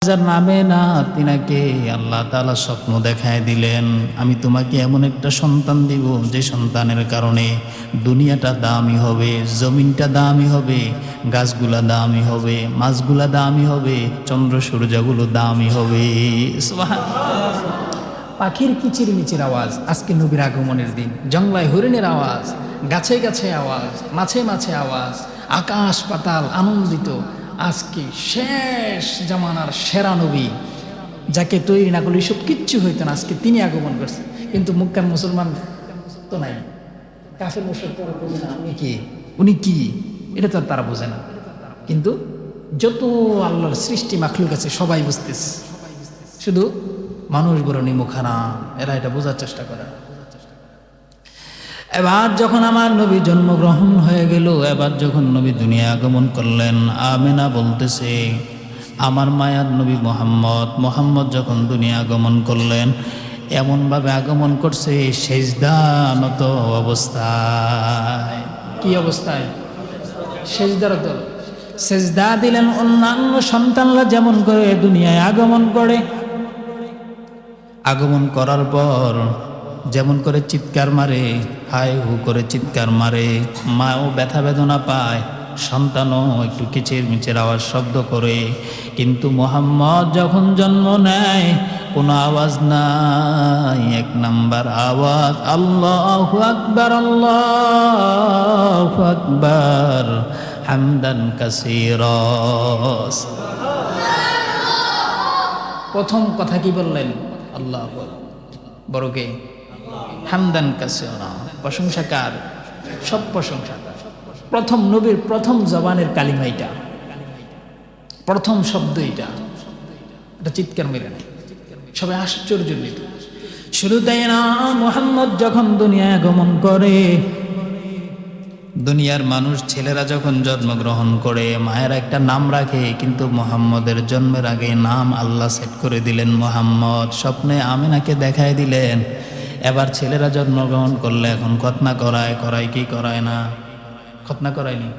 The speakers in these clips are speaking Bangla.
যার নামে না তিনাকে আল্লাহ তাআলা স্বপ্ন দেখায় দিলেন, আমি তোমাকে এমন একটা সন্তান দিব যে সন্তানের কারণে দুনিয়াটা দামি হবে, জমিনটা দামি হবে, গাছগুলা দামি হবে, মাছগুলা দামি হবে, চন্দ্র সূর্যগুলো দামি হবে। সুবহানাল্লাহ। পাখির কিচিরমিচির আওয়াজ, আজকে নবীর আগমনের দিন, জংলায় হরিণের আওয়াজ, গাছে গাছে আওয়াজ, মাছে মাছে আওয়াজ, আকাশ পাতাল আনন্দিত। আজকে শেষ জামানার সেরা নবী, যাকে তৈরি না করলে সব কিচ্ছু হইতো না, আজকে তিনি আগমন করছেন। কিন্তু মক্কার মুসলমান তো নাই, কাফের মুশরিক তারা বোঝে না উনি কি, এটা তো আর তারা বোঝে না। কিন্তু যত আল্লাহর সৃষ্টি মাখলুক আছে সবাই বুঝতেছে, শুধু মানুষগুলো নিমুখানা, এরা এটা বোঝার চেষ্টা করে। এবার যখন আমার নবী জন্মগ্রহণ হয়ে গেল, এবার যখন নবী দুনিয়া আগমন করলেন, আমেনা বলতেছে আমার মায়ার নবী মোহাম্মদ যখন দুনিয়া আগমন করলেন, এমনভাবে আগমন করছে সেজদানত অবস্থায়। কি অবস্থায়? সেজদারত। সেজদা দিলেন। অন্যান্য সন্তানরা যেমন করে দুনিয়ায় আগমন করে, আগমন করার পর যেমন করে চিৎকার মারে, হায় হু করে চিৎকার মারে, মাও ব্যথা বেদনা পায়, সন্তানও একটু কিচির মিচির আওয়াজ শব্দ করে। কিন্তু মুহাম্মদ যখন জন্ম নেয় কোনো আওয়াজ নাই, এক নাম্বার আওয়াজ আল্লাহু আকবার, আল্লাহু আকবার, হামদান কাসীরা। প্রথম কথা কি বললেন? আল্লাহ বড়কে হামদান কাসীরা, প্রশংসাকার, সব প্রশংসাকার। প্রথম নবীর প্রথম জবানের কালিমা এটা, প্রথম শব্দ এটা চিৎকার মেরে নেয়, সবাই আশ্চর্যজনিত। শুরু তাই না, মুহাম্মদ যখন দুনিয়ায় আগমন করে, দুনিয়ার মানুষ ছেলেরা যখন জন্মগ্রহণ করে মায়ের একটা নাম রাখে, কিন্তু মুহাম্মদের জন্মের আগে নাম আল্লাহ সেট করে দিলেন মুহাম্মদ, স্বপ্নে আমিনাকে দেখায় দিলেন। এবার ছেলেরা জন্মগ্রহণ করলে এখন খতনা করায় কি করায় না? খতনা করায়নি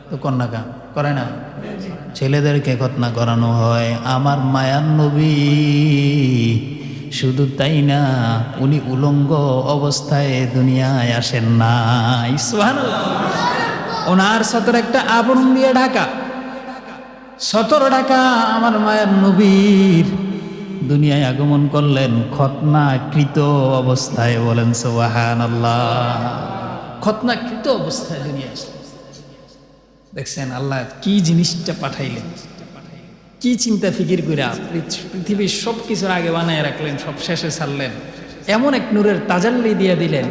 তো কন্যাকা করায় না, ছেলেদেরকে খতনা করানো হয়। আমার মায়ার নবী শুধু তাই না, উনি উলঙ্গ অবস্থায় দুনিয়ায় আসেন না। সুবহানাল্লাহ। ওনার সতর একটা আবরণ দিয়ে ঢাকা, সতর ঢাকা আমার মায়ের নবীর দুনিয়ায় আগমন করলেন খতনাকৃত অবস্থায়। বলেন সুবহানাল্লাহ। খতনাকৃত অবস্থায় দুনিয়া আসলেন। দেখছেন আল্লাহ কি জিনিসটা পাঠাইলেন, কি চিন্তা ফিকির করে পৃথিবীর সব কিছুর আগে বানায় রাখলেন, সব শেষে ছাড়লেন, এমন এক নূরের তাজাল্লি দিয়ে দিলেন।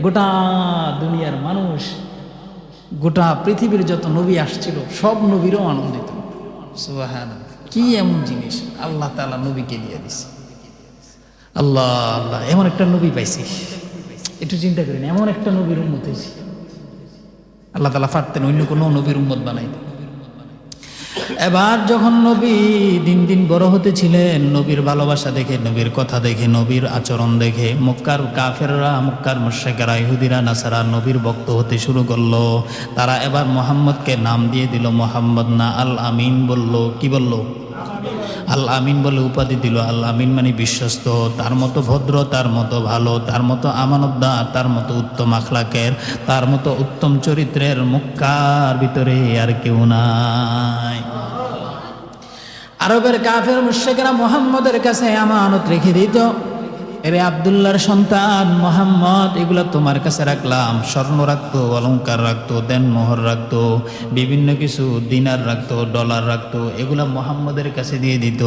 গোটা দুনিয়ার মানুষ, গোটা পৃথিবীর যত নবী আসছিল সব নবীরও আনন্দিত। সুবহানাল্লাহ। কি এমন জিনিস আল্লাহ তাআলা নবীকে দিয়ে দিছে। আল্লাহ আল্লাহ, এমন একটা নবী পাইছি, একটু চিন্তা করেন, এমন একটা নবীর উম্মত হয়েছে। আল্লাহ তাআলা পারতেন অন্য কোনো নবীর উম্মত বানাইতে। এবার যখন নবী দিন দিন বড় হতেছিলেন, নবীর ভালোবাসা দেখে, নবীর কথা দেখে, নবীর আচরণ দেখে মক্কার কাফেররা, মক্কার মুশরিকরা, ইহুদিরা, নাসারা নবীর ভক্ত হতে শুরু করলো। তারা এবার মুহাম্মদকে নাম দিয়ে দিল মুহাম্মদ না, আল আমিন বলল। কি বলল? আল আমিন বলে উপাধি দিল। আল আমিন মানে বিশ্বস্ত। তার মতো ভদ্র, তার মতো ভালো, তার মতো আমানতদার, তার মতো উত্তম আখলাকের, তার মতো উত্তম চরিত্রের মক্কার ভিতরে আর কেউ নাই। আরবের কাফের মুশরিকরা মুহাম্মদের কাছে আমানত রেখে দিত, এরে আব্দুল্লাহর সন্তান মুহাম্মদ, এগুলা তোমার কাছে রাখলাম। স্বর্ণ রাখতো, অলংকার রাখতো, দেনমোহর রাখতো, বিভিন্ন কিছু দিনার রাখতো, ডলার রাখতো, এগুলা মুহাম্মদের কাছে দিয়ে দিত।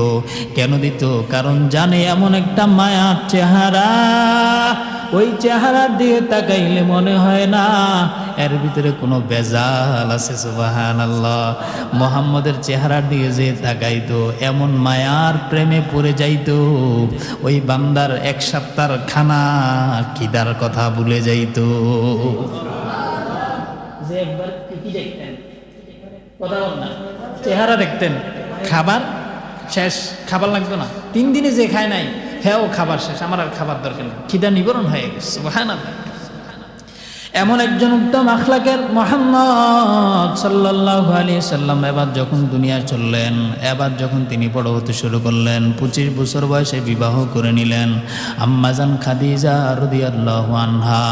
কেন দিত? কারণ জানে এমন একটা মায়ার চেহারা, ওই চেহারার দিকে তাকাইলে মনে হয় না এর ভিতরে কোনো বেজাল আছে। সুবহানাল্লাহ। মুহাম্মদের চেহারার দিকে যে তাকাইতো, এমন মায়ার প্রেমে পড়ে যাইতো, ওই বান্দার এক সপ্তাহের খানা খিদার কথা ভুলে যাইতো। যে একবার কি দেখতেন, কথা বল না, চেহারা দেখতেন, খাবার শেষ, খাবার লাগতো না। 3 দিনে যে খায় নাই, হ্যাঁ ও খাবার শেষ, আমার আর খাবার দরকার নেই, খিদা নিবারণ হয়ে গেছে। সুবহানাল্লাহ। এমন একজন উত্তম আখলাকের মুহাম্মদ সাল্লাল্লাহু আলাইহি সাল্লাম এবার যখন দুনিয়া চললেন, এবার যখন তিনি বড় হতে শুরু করলেন, 25 বছর বয়সে বিবাহ করে নিলেন আম্মাজান খাদিজা রাদিয়াল্লাহু আনহা।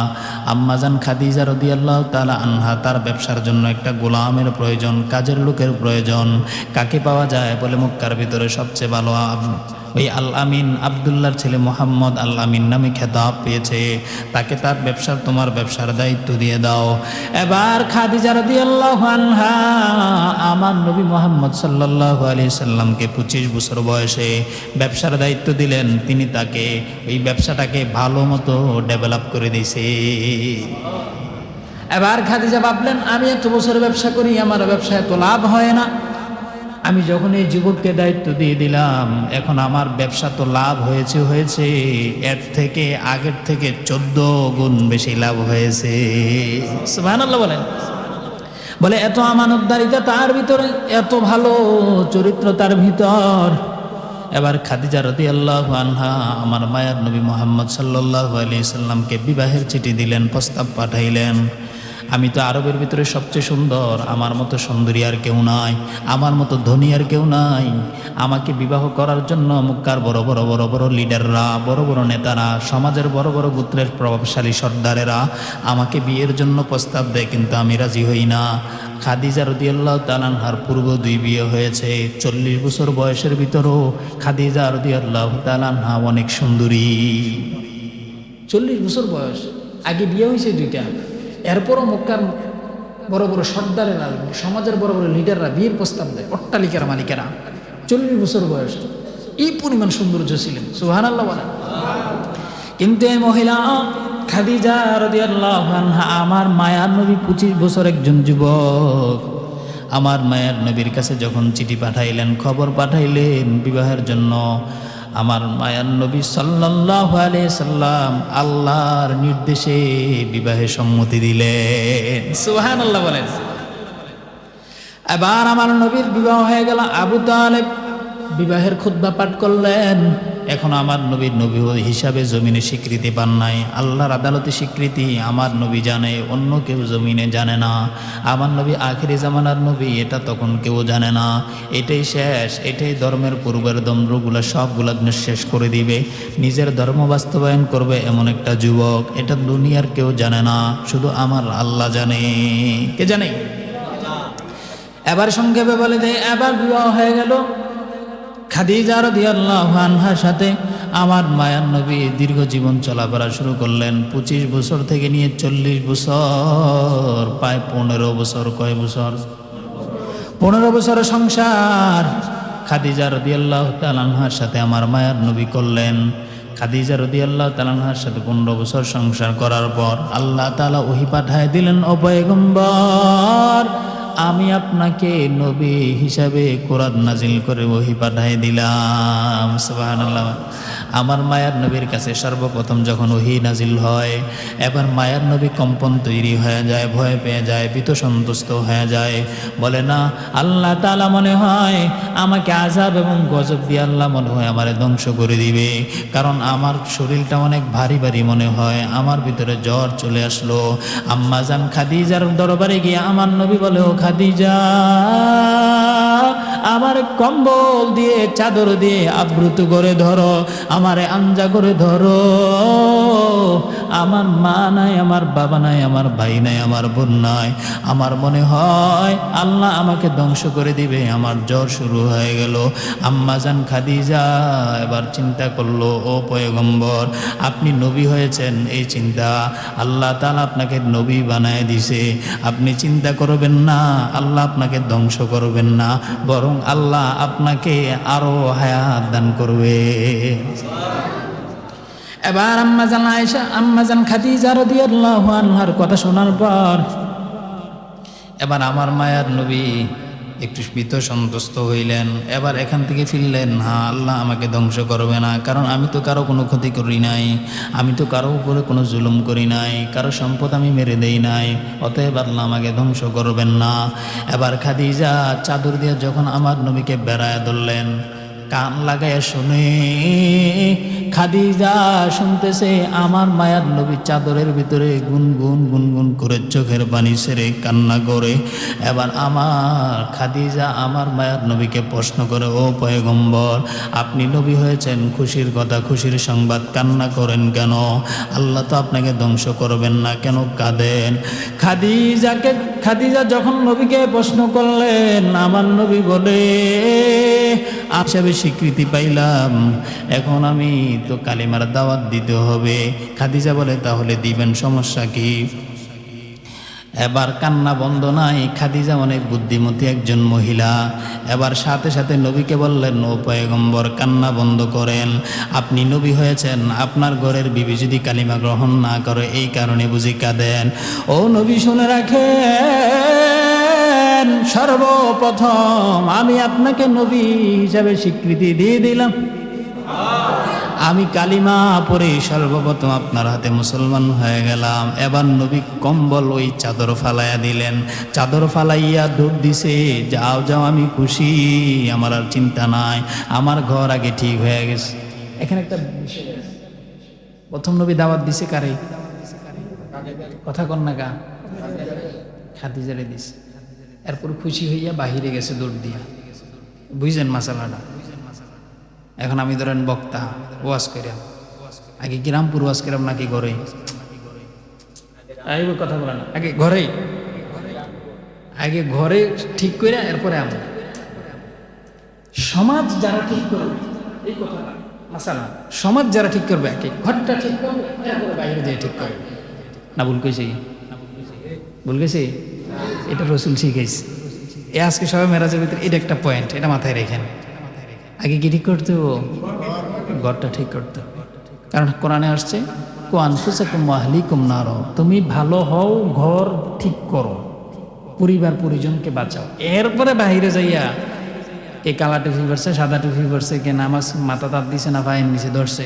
আম্মাজান খাদিজা রাদিয়াল্লাহু তাআলা আনহা, তার ব্যবসার জন্য একটা গোলামের প্রয়োজন, কাজের লোকের প্রয়োজন। কাকে পাওয়া যায় বলে মক্কার ভিতরে সবচেয়ে ভালো ওই আল আমিন, আব্দুল্লাহর ছেলে মোহাম্মদ আল আমিন নামে খেতাব পেয়েছে, তাকে তার ব্যবসার, তোমার ব্যবসার দায়িত্ব দিয়ে দাও। এবার খাদিজা রাদিয়াল্লাহু আনহা আমার নবী মোহাম্মদ সাল্লাল্লাহু আলাইহি সাল্লামকে 25 বছর বয়সে ব্যবসার দায়িত্ব দিলেন। তিনি তাকে এই ব্যবসাটাকে ভালো মতো ডেভেলপ করে দিয়েছে। এবার খাদিজা ভাবলেন, আমি এত বছর ব্যবসা করি, আমার ব্যবসায় এত লাভ হয় না, আমি যখন এই যুবককে দায়িত্ব দিয়ে দিলাম, এখন আমার ব্যবসা তো লাভ হয়েছে, এর থেকে আগের থেকে 14 গুণ বেশি লাভ হয়েছে। সুবহানাল্লাহ বলেন। বলে এত আমানতদারিতা তার ভিতরে, এত ভালো চরিত্র তার ভিতর। এবার খাদিজা রাদিয়াল্লাহু আনহা আমার মায়ার নবী মুহাম্মদ সাল্লাল্লাহু আলাইহি সাল্লামকে বিবাহের চিঠি দিলেন, প্রস্তাব পাঠাইলেন। আমি তো আরবের ভিতরে সবচেয়ে সুন্দর, আমার মতো সুন্দরী আর কেউ নাই, আমার মতো ধনী আর কেউ নাই। আমাকে বিবাহ করার জন্য মক্কার বড় বড় লিডাররা, বড় বড় নেতারা, সমাজের বড় বড় গোত্রের প্রভাবশালী সর্দারেরা আমাকে বিয়ের জন্য প্রস্তাব দেয়, কিন্তু আমি রাজি হই না। খাদিজা রাদিয়াল্লাহু তাআলা আনহার পূর্ব 2 বিয়ে হয়েছে। 40 বছর বয়সের ভিতরও খাদিজা রাদিয়াল্লাহু তাআলা আনহা অনেক সুন্দরী। 40 বছর বয়স, আগে বিয়ে হয়েছে 2টা। এরপরও মক্কার বড় বড় সর্দারেরা, সমাজের বড় বড় লিডাররা বিয়ের প্রস্তাব দেয়, অট্টালিকার মালিকেরা। 40 বছর বয়স, এই পরিমাণ সৌন্দর্য ছিলেন। সুবহানাল্লাহ বলেন। কিন্তু এই মহিলা খাদিজা রাদিয়াল্লাহু আনহা আমার মায়ার নবী 25 বছর একজন যুবক আমার মায়ার নবীর কাছে যখন চিঠি পাঠাইলেন, খবর পাঠাইলেন বিবাহের জন্য, আমার মায়ার নবী সাল্লাল্লাহু আলাইহি সাল্লাম আল্লাহর নির্দেশে বিবাহে সম্মতি দিলেন। সুবহানাল্লাহ বলেন। এবার আমার নবীর বিবাহ হয়ে গেল। আবু তালেব বিবাহের খুতবা পাঠ করলেন। এখন আমার নবীর নবী হিসাবে জমিনে স্বীকৃতি পান নাই, আল্লাহর আদালতে স্বীকৃতি আমার নবী জানে, অন্য কেউ জমিনে জানে না। আমার নবী আখিরি জামানার নবী, এটা তখন কেউ জানে না। এটাই শেষ, এটাই ধর্মের পূর্বের ধর্মগুলো সবগুলো শেষ করে দিবে, নিজের ধর্ম বাস্তবায়ন করবে এমন একটা যুবক, এটা দুনিয়ার কেউ জানে না, শুধু আমার আল্লাহ জানে। কে জানে? এবার সংক্ষেপে বলে দেয়, এবার বিবাহ হয়ে গেল খাদিজা রাদিয়াল্লাহু আনহার সাথে আমার মায়ার নবী দীর্ঘ জীবন চলাফেরা শুরু করলেন। 25 বছর থেকে নিয়ে 40 বছর, প্রায় 15 বছর। কয় বছর? 15 বছর সংসার খাদিজা রাদিয়াল্লাহু তাআলা আনহার সাথে আমার মায়ার নবী করলেন। খাদিজা রাদিয়াল্লাহু তাআলা আনহার সাথে 15 বছর সংসার করার পর আল্লাহ তাআলা ওহী পাঠায় দিলেন, ও পয়গম্বর, আমি আপনাকে নবী হিসাবে কোরআন নাজিল করে ওহী পাঠিয়ে দিলাম। সুবহানাল্লাহ। আমার মায়ার নবীর কাছে সর্বপ্রথম যখন ওহী নাজিল হয়, এবার মায়ার নবী কম্পন তৈরি হয়ে যায়, ভয় পেয়ে যায়, ভীত সন্তুষ্ট হয়ে যায়। বলে না, আল্লাহ তাআলা মনে হয় আমাকে আযাব এবং গজব দিয়ে আল্লাহ মনে হয় আমারে ধ্বংস করে দিবে, কারণ আমার শরীরটা অনেক ভারী ভারী মনে হয়, আমার ভিতরে জ্বর চলে আসলো। আম্মা জান খাদিজার দরবারে গিয়ে আমার নবী বলে, ও খাদিজা, আমার কম্বল দিয়ে চাদর দিয়ে আবৃত করে ধরো, আমারে আঞ্জা করে ধরো। আমার মা নাই, আমার বাবা নাই, আমার ভাই নাই, আমার বোন নাই, আমার মনে হয় আল্লাহ আমাকে ধ্বংস করে দিবে, আমার জ্বর শুরু হয়ে গেল। আম্মা জান খাদিজা এবার চিন্তা করলো, ও পয়গম্বর, আপনি নবী হয়েছেন, এই চিন্তা আল্লাহ তাআলা আপনাকে নবী বানায় দিছে, আপনি চিন্তা করবেন না, আল্লাহ আপনাকে ধ্বংস করবেন না, বরং আল্লাহ আপনাকে আরো হায়াত দান করবে। এবার আম্মা জান আয়েশা, আম্মা জান খাদিজা রাদিয়াল্লাহু আনহার কথা শোনার পর এবার আমার মায়ার নবী একটু ভীত সন্তুষ্ট হইলেন। এবার এখান থেকে ফিরলেন, হ্যাঁ, আল্লাহ আমাকে ধ্বংস করবে না, কারণ আমি তো কারো কোনো ক্ষতি করি নাই, আমি তো কারো উপরে কোনো জুলুম করি নাই, কারো সম্পদ আমি মেরে দেই নাই, অতএব আল্লাহ আমাকে ধ্বংস করবেন না। এবার খাদিজা চাদর দিয়ে যখন আমার নবীকে বেড়ায় ধরলেন, কান লাগাইয়া শুনে খাদিজা শুনতেছে আমার মায়ার নবী চাদরের ভিতরে গুনগুন গুনগুন করে চোখের পানি ছেড়ে কান্না করে। এবার আমার খাদিজা আমার মায়ার নবীকে প্রশ্ন করে, ও পয়গম্বর, আপনি নবী হয়েছেন, খুশির কথা, খুশির সংবাদ, কান্না করেন কেন? আল্লাহ তো আপনাকে ধ্বংস করবেন না, কেন কাঁদেন? খাদিজা যখন নবীকে প্রশ্ন করলেন, আমার নবী বলে, হিসাবে স্বীকৃতি পাইলাম, এখন আমি তো কালিমার দাওয়াত দিতে হবে। খাদিজা বলে, তাহলে দিবেন, সমস্যা কি? এবার কান্না বন্ধ নাই। খাদিজা অনেক বুদ্ধিমতী একজন মহিলা। এবার সাথে সাথে নবীকে বললেন, ও পয়গম্বর, কান্না বন্ধ করেন, আপনি নবী হয়েছেন, আপনার ঘরের বিবি যদি কালিমা গ্রহণ না করে এই কারণে বুঝি কাঁদেন? ও নবী, শুনে রাখেন, সর্বপ্রথম আমি আপনাকে নবী হিসাবে স্বীকৃতি দিয়ে দিলাম। আমি কালিমা পড়ে সর্বপ্রথম আপনার হাতে মুসলমান হয়ে গেলাম। এবার নবী কম্বল ওই চাদর ফালাইয়া দিলেন। চাদর ফালাইয়া দৌড় দিছে, যাও যাও, আমি খুশি, আমার আর চিন্তা নাই, আমার ঘর আগে ঠিক হয়ে গেছে। এখানে একটা বিষয়, প্রথম নবী দাওয়াত দিছে কারে? কথা কন না গা? খাদিজারে দিছে। এরপর খুশি হইয়া বাহিরে গেছে দৌড় দিয়া। বুঝছেন মাসালাটা? এখন আমি ধরেন বক্তা, ওয়াজ করিলাম, আগে গ্রামপুর ওয়াজ করিলাম নাকি ঘরে? কথা বলে না, আগে ঘরে ঠিক করে এরপরে আমি সমাজ যারা ঠিক করবে, এই কথা মাসালা, সমাজ যারা ঠিক করবে, আগে ঘরটা ঠিক করবে, এরপরে বাইরে যেয়ে ঠিক করবে। না ভুল কইছি? ভুল গেছি? এটা রসুল শিখাইছে। আজকে সবাই মেরাজের ভিতরে এটা একটা পয়েন্ট, এটা মাথায় রেখেন। আগে কি ঠিক করতে হবে? ঘরটা ঠিক করতে হবে। কারণ কোরআনে আসছে, কু আনফুসাকুম ওয়া আহলিকুম নার, তুমি ভালো হও, ঘর ঠিক করো, পরিবার পরিজনকে বাঁচাও। এরপরে বাহিরে যাইয়া কে কালা টুপি পরছে, সাদা টুপি পরছে, কে নামাজ মাথা তার দিছে না পায়ের নিচে ধরছে,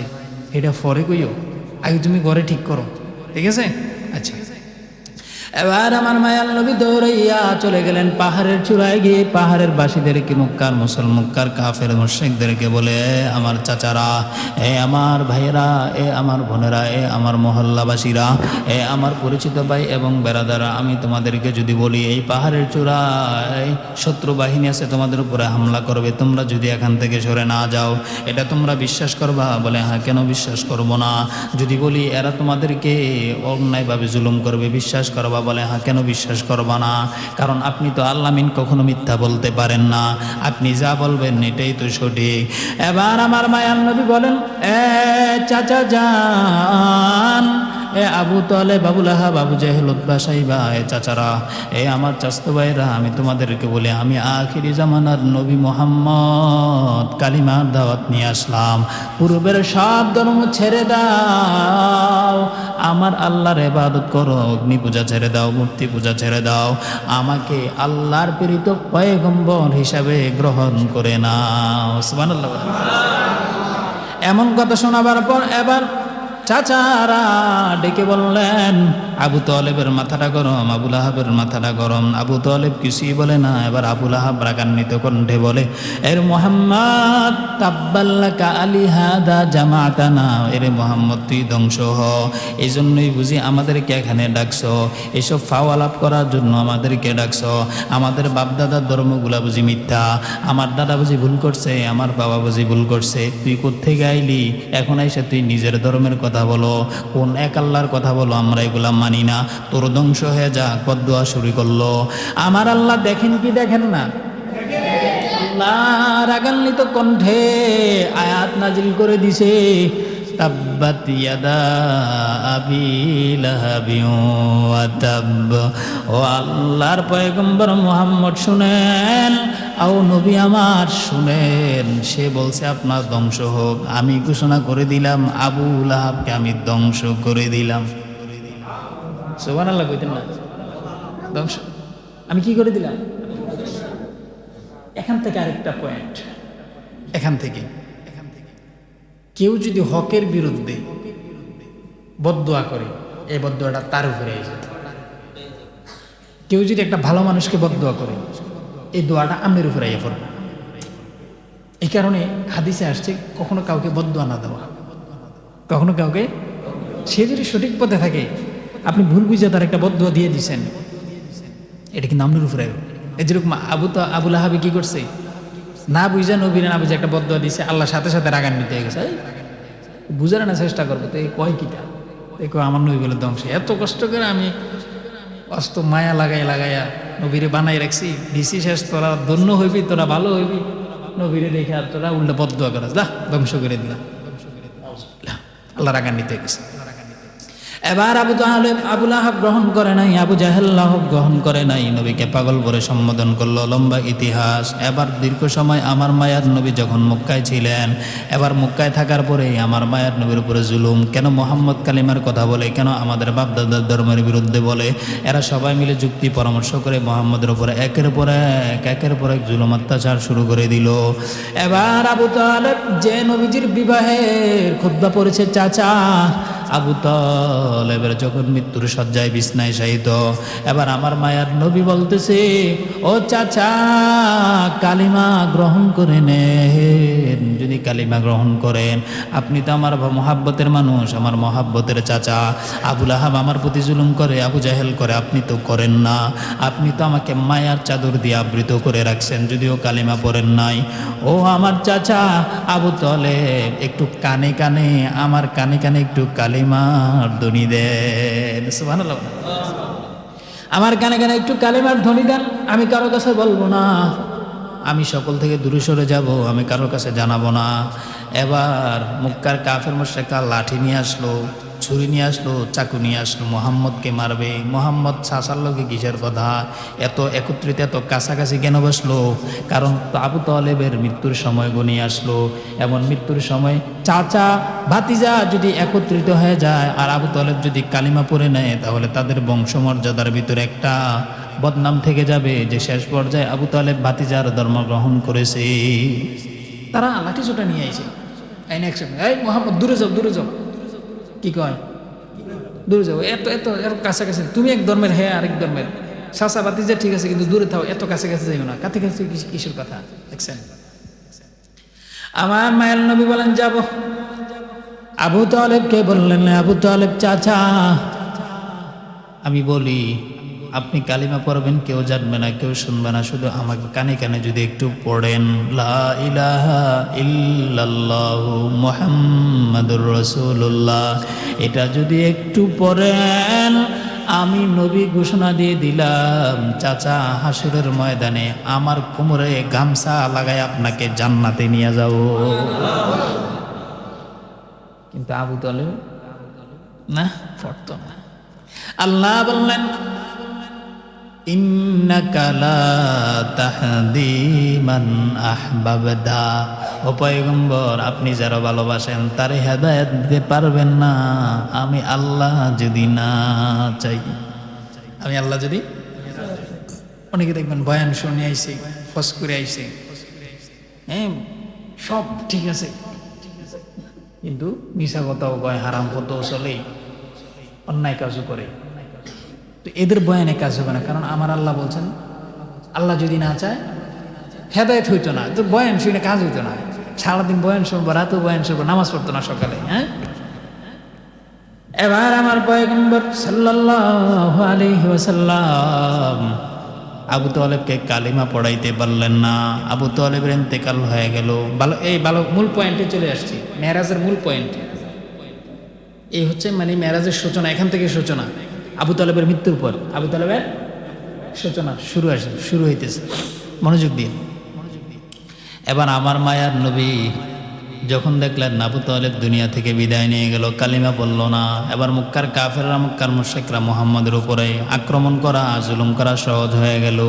এটা পরে কইও, আগে তুমি ঘরে ঠিক করো। ঠিক আছে? আচ্ছা, এবার আমার মায়াল নবী দৌড়াইয়া চলে গেলেন পাহাড়ের চূড়ায়। গিয়ে পাহাড়ের বাসীদেরকে, মক্কার মুসলমানকার কাফের মুশরিকদেরকে বলে, আমার চাচারা, এ আমার ভাইয়েরা, এ আমার বোনেরা, এ আমার মহল্লাবাসীরা, এ আমার পরিচিত ভাই এবং বেরাদারা, আমি তোমাদেরকে যদি বলি এই পাহাড়ের চূড়ায় শত্রু বাহিনী আছে, তোমাদের উপরে হামলা করবে, তোমরা যদি এখান থেকে সরে না যাও, এটা তোমরা বিশ্বাস করবা? বলে, হ্যাঁ, কেন বিশ্বাস করব না? যদি বলি এরা তোমাদেরকে অন্যায়ভাবে জুলুম করবে, বিশ্বাস করবা? বলে, হ্যাঁ, কেন বিশ্বাস করবা না? কারণ আপনি তো আল্লামিন, কখনো মিথ্যা বলতে পারেন না, আপনি যা বলবেন এটাই তো সঠিক। এবার আমার মায়ার নবী বলেন, এ চাচা যান, এ আবু তালেব, আবু লাহাব, আবু জাহেল, উতবা, সাইবা, এ চাচারা, এ আমার চাচতো ভাইরা, আমি তোমাদেরকে বলি, আমি আখিরি জামানার নবী মুহাম্মদ কালিমার দাওয়াত নিয়ে আসলাম। পূর্বের সব ধর্ম ছেড়ে দাও, আমার আল্লাহর ইবাদত করো, অগ্নি পূজা ছেড়ে দাও, মূর্তি পূজা ছেড়ে দাও, আমাকে আল্লাহর প্রেরিত পয়গম্বর হিসাবে গ্রহণ করে নাও। সুবহানাল্লাহ। এমন কথা শোনাবার পর এবার চাচারা ডেকে বললেন, আবু তালেবের মাথাটা গরম, আবু লাহাবের মাথাটা গরম। আবু তালেব কিছুই বলে না। এবার আবু লাহাব রাগান্বিত কণ্ঠে বলে, এর মুহাম্মদ, তাব্বাল্লাকা আলিহাদা জামাতানা, এরে মুহাম্মদ, তুই ধ্বংস হ, এই জন্যই বুঝি আমাদেরকে এখানে ডাকছো, এসব ফাওয়ালাপ করার জন্য আমাদেরকে ডাকছো। আমাদের বাপদাদার ধর্মগুলা বুঝি মিথ্যা, আমার দাদা বুঝি ভুল করছে, আমার বাবা বুঝি ভুল করছে, তুই কোত্থেকে আইলি? এখন এসে তুই নিজের ধর্মের কথা বলো, কোন এক আল্লাহর কথা বলো, আমরা এগুলা মানি না, তোর ধ্বংস হয়ে যা। বদদুয়া শুরু করলো। আমার আল্লাহ দেখেন কি দেখেন না? আল্লাহ রাগান্বিত কণ্ঠে আয়াত নাজিল করে দিছে, তাব্বাত ইয়াদা আবি লাহাবি ওয়া তাব। ও আল্লাহর পয়গম্বর মুহাম্মদ শুনেন, আও নবী আমার শুনেন, সে বলছে আপনার ধ্বংস হোক। আমি ঘোষণা করে দিলাম, আবু লাহাবকে আমি ধ্বংস করে দিলাম। সুবহানাল্লাহ কইতেন না? ধ্বংস আমি কি করে দিলাম? এখান থেকে আরেকটা পয়েন্ট, এখান থেকে কেউ যদি হকের বিরুদ্ধে বদদুয়া করে, এই বদদুয়াটা তার উপরে এসে, কেউ যদি একটা ভালো মানুষকে বদদুয়া করে, এই দোয়াটা আমের উপরে আইয়া পড়বে। এই কারণে হাদিসে আসছে কখনো কাউকে বদদুয়া না দেওয়া। কখনো কাউকে, সে যদি সঠিক পথে থাকে আপনি ভুল বুঝে তার একটা বদদুয়া দিয়ে দিছেন, এটা কিন্তু আপনার উপরে। এই যেরকম আবু লাহাবি কি করছে, না বুঝা নবীরে না বুঝে একটা বদদুয়া দিছে, আল্লাহ সাথে সাথে রাগান্বিত হয়ে গেছে। বুঝার না চেষ্টা করবো তো এই কয় কিটা, এই কয় আমার নবী বলে ধ্বংস। এত কষ্ট করে আমি অস্ত মায়া লাগাইয়া নবীরে বানাই রাখছি, দিছি শেষ, তোরা ধন্য হইবি, তোরা ভালো হইবি, নবীরে দেখে আর তোরা উল্টা বদদুয়া করা, যা ধ্বংস করে দিলাম। আল্লাহ রাগান্বিত হয়ে গেছে। এবার আবু লাহাব গ্রহণ করে নাই, আবু জাহেল লাহাব গ্রহণ করে নাই, নবীকে পাগল বলে সম্বোধন করলো, লম্বা ইতিহাস। এবার দীর্ঘ সময় আমার মায়ার নবী যখন মক্কায় ছিলেন, এবার মক্কায় থাকার পরে আমার মায়ার নবীর উপরে জুলুম, কেন মোহাম্মদ কালিমার কথা বলে, কেন আমাদের বাপদাদার ধর্মের বিরুদ্ধে বলে, এরা সবাই মিলে যুক্তি পরামর্শ করে মোহাম্মদের উপরে একের পর এক জুলুম অত্যাচার শুরু করে দিল। এবার আবু তালেব যে নবীজির বিবাহের খুতবা পড়েছে চাচা, আবু তালেবের যখন মৃত্যুর শয্যায় বিছনায় শায়িত, এবার আমার মায়ার নবী বলতেছে, ও চাচা কালিমা গ্রহণ করে নেন, যদি কালিমা গ্রহণ করেন, আপনি তো আমার মহাব্বতের মানুষ, আমার মহাব্বতের চাচা। আবু লাহাব আমার প্রতি জুলুম করে, আবু জাহেল করে, আপনি তো করেন না, আপনি তো আমাকে মায়ার চাদর দিয়ে আবৃত করে রাখছেন, যদিও কালিমা পড়েন নাই। ও আমার চাচা আবু তালেব, একটু কানে কানে, আমার কানে কানে একটু কালিমার ধ্বনি দেন, সুবহানাল্লাহ, আমার কানে কানে একটু কালিমার ধ্বনি দেন, আমি কারো কাছে বলবো না, আমি সকল থেকে দূরে সরে যাব, আমি কারোর কাছে জানাবো না। এবার মক্কার কাফের মুশরিকরা লাঠি নিয়ে আসলো, ছুরি নিয়ে আসলো, চাকু নিয়ে আসলো, মোহাম্মদকে মারবে। মোহাম্মদ চাচার লোকে কিসের কথা, এত একত্রিত এত কাছাকাছি কেন বসলো? কারণ আবু তালেবের মৃত্যুর সময় গনিয়ে আসলো। এমন মৃত্যুর সময় চাচা ভাতিজা যদি একত্রিত হয়ে যায় আর আবু তালেব যদি কালিমা পড়ে নেয়, তাহলে তাদের বংশমর্যাদার ভিতরে একটা বদনাম থেকে যাবে যে শেষ পর্যায়ে আবু তালেব ভাতিজার ধর্ম গ্রহণ করেছে। তারা লাঠি ছোটা নিয়ে আইছে, এই মোহাম্মদ দূরে যাও, দূরে যাও, কি কয় দূরে যাও, এত এত এত কাছাকাছি, তুমি এক ধর্মের, হ্যাঁ আরেক ধর্মের, চাচা ভাতিজা ঠিক আছে, কিন্তু দূরে থাও, এত কাছাকাছি যাইও না, কাছাকাছি কিসের কথা দেখছেন? আমার মায়ের নবী বলেন যাব। আবু তালেবকে বললেন, আবু তালেব চাচা আমি বলি, আপনি কালিমা পড়বেন, কেউ জানবে না, কেউ শুনবে না, শুধু আমাকে কানে কানে যদি একটু পড়েন, লা ইলাহা ইল্লাল্লাহু মুহাম্মাদুর রাসূলুল্লাহ, এটা যদি একটু পড়েন, আমি নবী ঘোষণা দিয়ে দিলাম, চাচা হাসরের ময়দানে আমার কোমরে গামছা লাগায় আপনাকে জান্নাতে নিয়ে যাব। কিন্তু আবু তালেব না, পড়তো না। আল্লাহ বললেন, ইন্নাকা লা তাহদি মান আহবাবতা, ও পয়গম্বর আপনি যারা ভালোবাসেন তারে হেদায়েত দিতে পারবেন না, আমি আল্লাহ যদি না চাই। আমি আল্লাহ যদি, অনেকে দেখবেন বয়ান শুনে আইছে, ফস করে আইছে, হ্যাঁ সব ঠিক আছে, কিন্তু মিশা কথাও কয়, হারাম কথাও চলে, অন্যায় কাজও করে। তো এদের বয়ানে কাজ হবে না, কারণ আমার আল্লাহ বলছেন, আল্লাহ যদি না চায় হেদায়েত হইতো না, তো বয়ান শুনে কাজ হইতো না, সারাদিন বয়ান শুনবো, রাতেও বয়ান শুনবো, নামাজ পড়তো না সকালে। হ্যাঁ, এবার আমার পয়গম্বর সাল্লাল্লাহু আলাইহি ওয়াসাল্লাম আবু তালেবকে কালিমা পড়াইতে পারলেন না। আবু তালেবের ইন্তেকাল হয়ে গেল। ভালো মূল পয়েন্টে চলে আসছি, মেরাজের মূল পয়েন্ট এই হচ্ছে, মানে মেরাজের সূচনা এখান থেকে সূচনা। আবু তালেবের মৃত্যুর পর আবু তালেবের সূচনা শুরু হইতেছে, মনোযোগ দিয়ে। এবার আমার মায়ার নবী যখন দেখলেন আবু তালেব দুনিয়া থেকে বিদায় নিয়ে গেল, কালিমা বলল না, এবার মক্কার কাফেররা, মক্কার মুশরিকরা মুহাম্মদের উপরে আক্রমণ করা, জুলুম করা সহজ হয়ে গেল।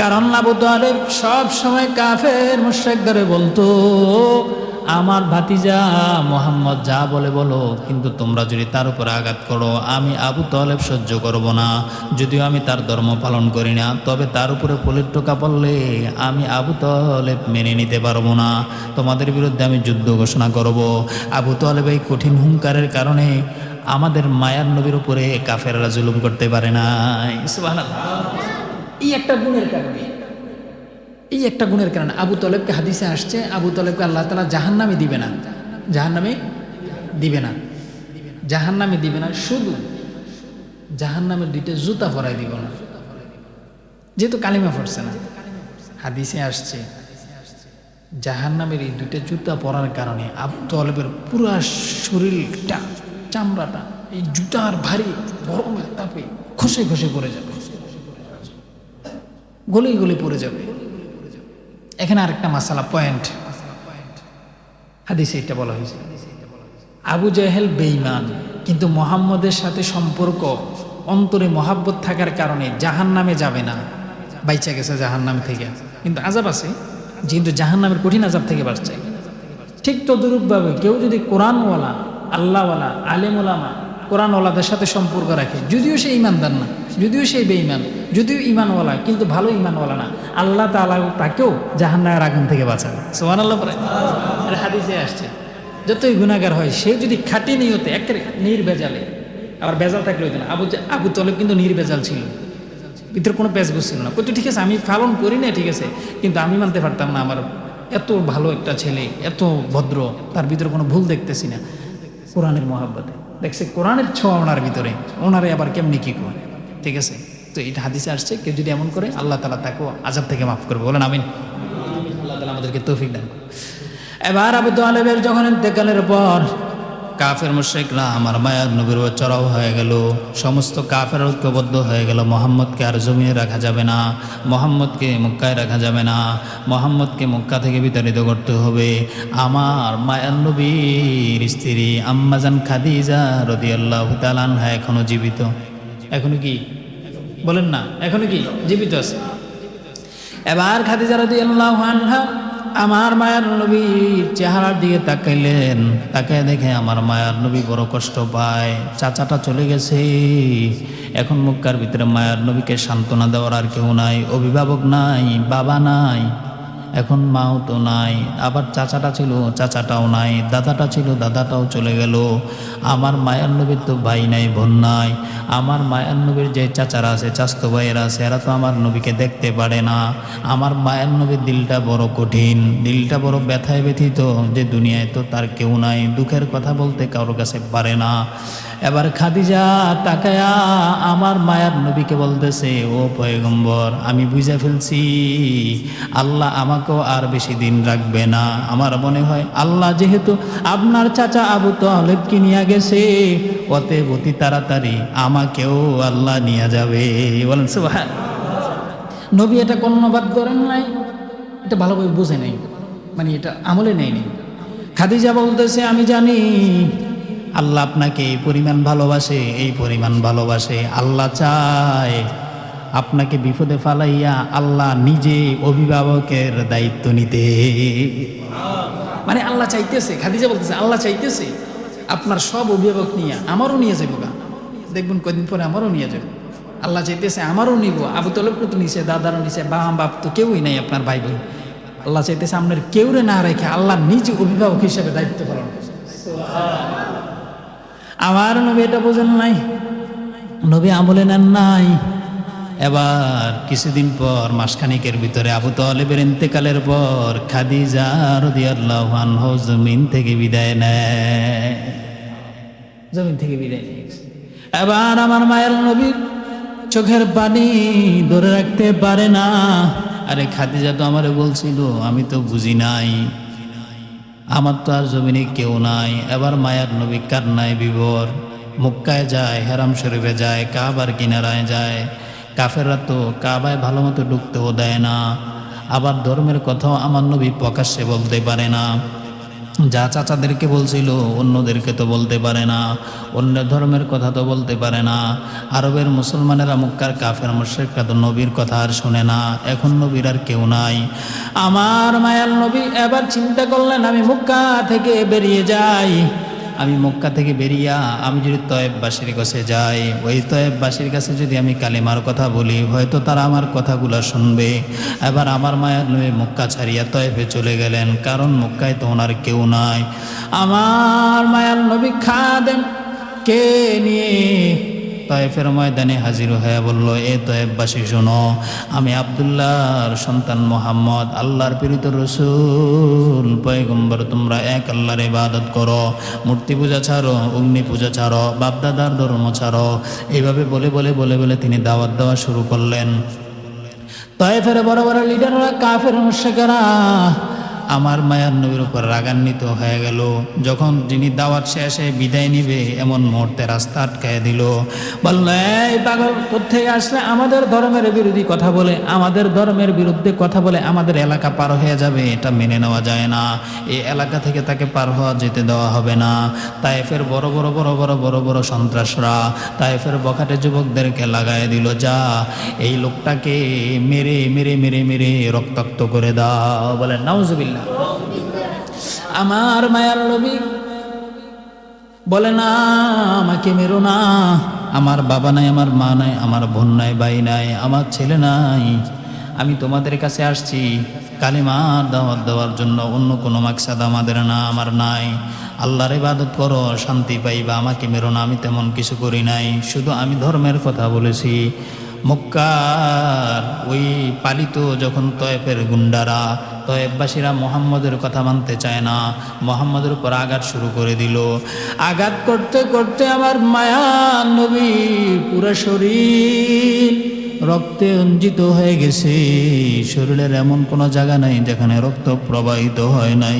কারণ আবু তালেব সব সময় কাফের মুশরিকদের বলতো, আমার ভাতিজা মোহাম্মদ যা বলে বলো, কিন্তু তোমরা যদি তার উপর আঘাত করো, আমি আবু তালেব সহ্য করব না। যদিও আমি তার ধর্ম পালন করি না, তবে তার উপরে পুলির টোকা পড়লে আমি আবু তালেব মেনে নিতে পারবো না, তোমাদের বিরুদ্ধে আমি যুদ্ধ ঘোষণা করব। আবু তালেব এই কঠিন হুঙ্কারের কারণে আমাদের মায়ার নবীর উপরে কাফেররা জুলুম করতে পারে না। সুবহানাল্লাহ। এই একটা গুণের কারণে, এই একটা গুণের কারণে আবু তালেবকে, হাদিসে আসছে, আবু তালেবকে আল্লাহ তাআলা জাহান্নামে দিবে না, জাহান্নামে দিবে না, জাহান্নামে দিবে না, শুধু জাহান্নামের 2টা জুতা পরাই দিব না, যেহেতু কালিমা পড়ছে না। হাদিসে আসছে জাহান্নামের এই 2টা জুতা পরার কারণে আবু তালেবের পুরা শরীরটা, চামড়াটা এই জুতার ভারী গরমের তাপে খসে খসে পড়ে যাবে, গলে গলে পড়ে যাবে। এখানে আরেকটা মাসালা পয়েন্ট, হাদিসে এটা বলা হয়েছে আবু জাহেল বেঈমান, কিন্তু মুহাম্মদের সাথে সম্পর্ক, অন্তরে মহাব্বত থাকার কারণে জাহান্নামে যাবে না, বাইচা গেছে জাহান্নাম থেকে, কিন্তু আযাব আছে, কিন্তু জাহান্নামের কঠিন আযাব থেকে বাঁচছে। ঠিক তদরূপভাবে কেউ যদি কোরআনওয়ালা, আল্লাহওয়ালা, আলেম ওলামা, কোরআনওয়ালাদের সাথে সম্পর্ক রাখে, যদিও সে ইমানদার না, যদিও সে বেঈমান, যদিও ইমানওয়ালা কিন্তু ভালো ইমানওয়ালা না, আল্লাহ তাআলা তাকেও জাহান্নামের আগুন থেকে বাঁচাবে। সুবহানাল্লাহ পড়ে, এর হাদিসে আসছে যতই গুনাহগার হয় সে যদি খাঁটি নিয়তে একেবারে নির্ভেজালে, আবার ভেজাল থাকলে হইতো না, আবু তালেব কিন্তু নির্ভেজাল ছিল, ভিতরে কোনো পেঁচগোছ ছিল না। কত ঠিক আছে আমি পালন করি না, ঠিক আছে, কিন্তু আমি মানতে পারতাম না আমার এত ভালো একটা ছেলে, এত ভদ্র, তার ভিতরে কোনো ভুল দেখতেছি না। কোরআনের মহাব্বতে দেখছে কোরআনের ছোঁয়া ওনার ভিতরে, ওনারে আবার কেমনি কি করে, ঠিক আছে। তো এটা হাদিসে আসছে, কেউ যদি এমন করে আল্লাহ তাআলা তাকেও আযাব থেকে মাফ করবে, বলেন আমিন। আল্লাহ তাআলা আমাদেরকে তৌফিক দান। এবার আবু তালেবের যখন ইন্তেকালের পর কাফের মুশরিকরা আমার মায়ার নবীর উপর চড়াও হয়ে গেল, সমস্ত কাফের ঐক্যবদ্ধ হয়ে গেল, মুহাম্মদকে আর জমিনে রাখা যাবে না, মুহাম্মদকে মক্কায় রাখা যাবে না, মুহাম্মদকে মক্কা থেকে বিতাড়িত করতে হবে। আমার মায়ার নবীর স্ত্রী আম্মাজান খাদিজা রাদিয়াল্লাহু তাআলা আনহা এখনো জীবিত, এখনো কি বলেন না, এখনো কি জীবিত আছে। এবার খাদিজা রাদিয়াল্লাহু আনহা আমার মায়ার নবীর চেহারার দিকে তাকাইলেন, তাকায় দেখে আমার মায়ার নবী বড় কষ্ট পায়, চাচাটা চলে গেছে, এখন মক্কার ভিতরে মায়ার নবীকে সান্ত্বনা দেওয়ার আর কেউ নাই, অভিভাবক নাই, বাবা নাই, এখন মাও তো নাই, আবার চাচাটা ছিল, চাচাটাও নাই, দাদাটা ছিল, দাদাটাও চলে গেল, আমার মায়ার নবীর তো ভাই নাই, বোন নাই, আমার মায়ার নবীর যে চাচারা আছে, চাচতো ভাইয়েরা আছে, এরা তো আমার নবীকে দেখতে পারে না। আমার মায়ার নবীর দিলটা বড় কঠিন, দিলটা বড় ব্যথায় ব্যথিত, যে দুনিয়ায় তো তার কেউ নাই, দুঃখের কথা বলতে কারোর কাছে পারে না। এবার খাদিজা তাকায়া আমার মায়ার নবীকে বলতেছে, ও পয়গম্বর, আমি বুঝে ফেলছি আল্লাহ আমাকেও আর বেশি দিন রাখবে না, আমার মনে হয় আল্লাহ যেহেতু আপনার চাচা আবু তালেবকে নিয়ে গেছে, অতএব অতি তাড়াতাড়ি আমাকেও আল্লাহ নিয়ে যাবে, বলেন সুবহানাল্লাহ। নবী এটা কর্ণপাত করেন নাই, এটা ভালোভাবে বুঝে নাই, মানে এটা আমলে নেয়নি। খাদিজা বলতেছে, আমি জানি আল্লাহ আপনাকে এই পরিমাণ ভালোবাসে, এই পরিমাণ ভালোবাসে, আল্লাহ চায় আপনাকে বিপদে ফালাইয়া আল্লাহ নিজে অভিভাবকের দায়িত্ব নিতে, মানে আল্লাহ চাইতেছে, খাদিজা বলতেছে আল্লাহ চাইতেছে আপনার সব অভিভাবক নিয়ে আমারও নিয়ে যাবো, দেখবেন কদিন পরে আমারও নিয়ে যাবো, আল্লাহ চাইতেছে আমারও নিব, আবু তালেবকে তো নিছে, দাদারও নিছে, বাপ তো কেউই নাই আপনার ভাই বোন, আল্লাহ চাইতেছে আপনার কেউরে না রেখে আল্লাহ নিজে অভিভাবক হিসেবে দায়িত্ব পালন করছে। আমার নবী এটা বোঝেন নাই, নবী আমলে নেন নাই। এবার কিছুদিন পর, মাসখানিকের ভিতরে আবু তালেবের ইন্তেকালের পর খাদিজা রাদিয়াল্লাহু আনহা জমিন থেকে বিদায় নেয়, জমিন থেকে বিদায় নিয়ে গেছে। এবার আমার মায়ের নবী চোখের পানি ধরে রাখতে পারে না, আরে খাদিজা তো আমারে বলছিল, আমি তো বুঝি নাই, আমার তো আর জমিনে কেউ নাই। এবার মায়ার নবী কান্নায় বিভোর, মক্কায় যায়, হেরাম শরীফে যায়, কাবার কিনারায় যায়, কাফেররা তো কাবায় ভালো মতো ঢুকতেও দেয় না, আবার ধর্মের কথাও আমার নবী প্রকাশ্যে বলতে পারে না, যা চাচাদেরকে বলছিল অন্যদেরকে তো বলতে পারে না, অন্য ধর্মের কথা তো বলতে পারে না। আরবের মুসলমানেরা, মক্কার কাফের মুশরিকরা তো নবীর কথা আর শোনে না, এখন নবীর আর কেউ নাই। আমার মায়ার নবী এবার চিন্তা করলেন, আমি মক্কা থেকে বেরিয়ে যাই, আমি মক্কা থেকে বেরিয়া আমি যদি তয়েববাসীর কাছে যাই, ওই তয়েববাসীর কাছে যদি আমি কালেমার কথা বলি, হয়তো তারা আমার কথাগুলো শুনবে। এবার আমার মায়ার নবী মক্কা ছাড়িয়া তয়েবে চলে গেলেন, কারণ মক্কায় তো ওনার কেউ নাই। আমার মায়ার নবী খাদেম কে নিয়ে তয়েফের ময়দানে হাজির হয়ে বলল, এ তয়েফবাসী শোনো, আমি আব্দুল্লাহর সন্তান মোহাম্মদ, আল্লাহর প্রেরিত রসূল পয়গম্বর, তোমরা এক আল্লাহর ইবাদত করো, মূর্তি পূজা ছাড়ো, অগ্নি পূজা ছাড়ো, বাপদাদার ধর্ম ছাড়ো। এইভাবে বলে বলে বলে বলে তিনি দাওয়াত দেওয়া শুরু করলেন। তয়েফের বড় বড় লিডাররা, কাফের মুশরিকরা আমার মায়ার নবীর উপর রাগান্বিত হয়ে গেল। যখন যিনি দাওয়াত শেষে বিদায় নিবে এমন মুহূর্তে রাস্তা আটকায় দিল। বলল, এই পাগল, কোত্থেকে আসলে আমাদের ধর্মের বিরোধী কথা বলে, আমাদের ধর্মের বিরুদ্ধে কথা বলে আমাদের এলাকা পার হয়ে যাবে, এটা মেনে নেওয়া যায় না। এই এলাকা থেকে তাকে পার হওয়া যেতে দেওয়া হবে না। তায়েফের বড় বড় বড় বড় বড় বড় সন্ত্রাসরা তায়েফের বখাটে যুবকদেরকে লাগায় দিল, যা এই লোকটাকে মেরে মেরে মেরে মেরে রক্তাক্ত করে দাও। বলেন নাউজুবিল্লাহ। আমার মায়ার নবী বলে, না, আমাকে মেরো না। আমার বাবা নাই, আমার মা নাই, আমার বোন নাই, ভাই নাই, আমার ছেলে নাই। আমি তোমাদের কাছে আসছি কালিমার দাওয়াত দেওয়ার জন্য, অন্য কোনো মাকসাদ আমাদের না, আমার নাই। আল্লাহর ইবাদত করো, শান্তি পাইবা, আমাকে মেরো না। আমি তেমন কিছু করি নাই, শুধু আমি ধর্মের কথা বলেছি। মক্কার ওই পালিত যখন তয়েফের গুন্ডারা, তয়েফবাসীরা মোহাম্মদের কথা মানতে চায় না, মোহাম্মদের উপর আঘাত শুরু করে দিল। আঘাত করতে করতে আমার মায়ার নবী পুরো শরীর রক্তে রঞ্জিত হয়ে গেছে। শরীরের এমন কোনো জায়গা নাই যেখানে রক্ত প্রবাহিত হয় নাই।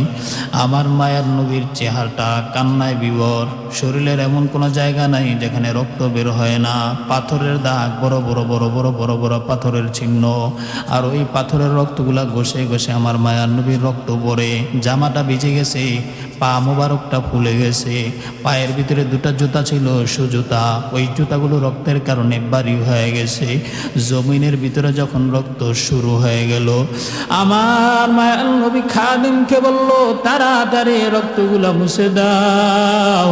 আমার মায়ার নবীর চেহারাটা কান্নায় বিবর। শরীরের এমন কোনো জায়গা নাই যেখানে রক্ত বের হয় না। পাথরের দাগ, বড় বড় বড় বড় বড় বড় পাথরের চিহ্ন। আর ওই পাথরের রক্তগুলা ঘষে ঘষে আমার মায়ার নবীর রক্ত পড়ে। জামাটা ভিজে গেছে, পা মোবারকটা ফুলে গেছে। পায়ের ভিতরে দুটা জুতা ছিল, সুজুতা, ওই জুতাগুলো রক্তের কারণে ভারী হয়ে গেছে। জমিনের ভিতরে যখন রক্ত শুরু হয়ে গেল, আমার মায়ার নবী খাদিমকে বলল, তাড়াতাড়ি রক্তগুলো মুছে দাও,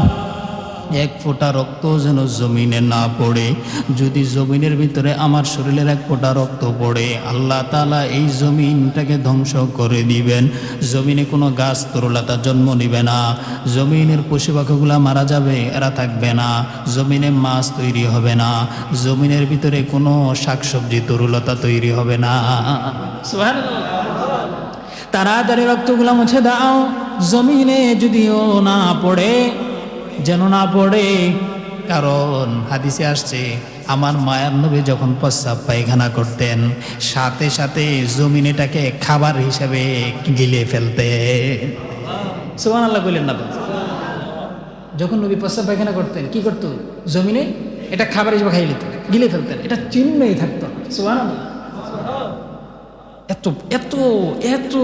এক ফোঁটা রক্ত যেন জমিনে না পড়ে। যদি জমিনের ভিতরে আমার শরীরের এক ফোঁটা রক্ত পড়ে, আল্লাহ তাআলা এই জমিনটাকে ধ্বংস করে দিবেন। জমিনে কোনো গাছ তরুলতা জন্ম নিবে না, জমিনের পশু পাখিগুলা মারা যাবে, এরা থাকবে না, জমিনে মাছ তৈরি হবে না, জমিনের ভিতরে কোনো শাকসবজি তরুলতা তৈরি হবে না। সুবহানাল্লাহ। তাড়াতাড়ি রক্তগুলা মুছে দাও, জমিনে যদিও না পড়ে, যেন না পড়ে। কারণ হাদিসে আসছে, আমার মায়ার নবী যখন প্রস্রাব পায়খানা করতেন, সাথে সাথে জমিনেটাকে খাবার হিসাবে গিলে ফেলতে। সুবহানাল্লাহ বলেন না? যখন নবী প্রস্রাব পায়খানা করতেন কি করতো? জমিনে এটা খাবার হিসেবে খাইয়ে নিত, গিলে ফেলতেন। এটা চিহ্নই থাকতো। সুবহানাল্লাহ। এত এত এত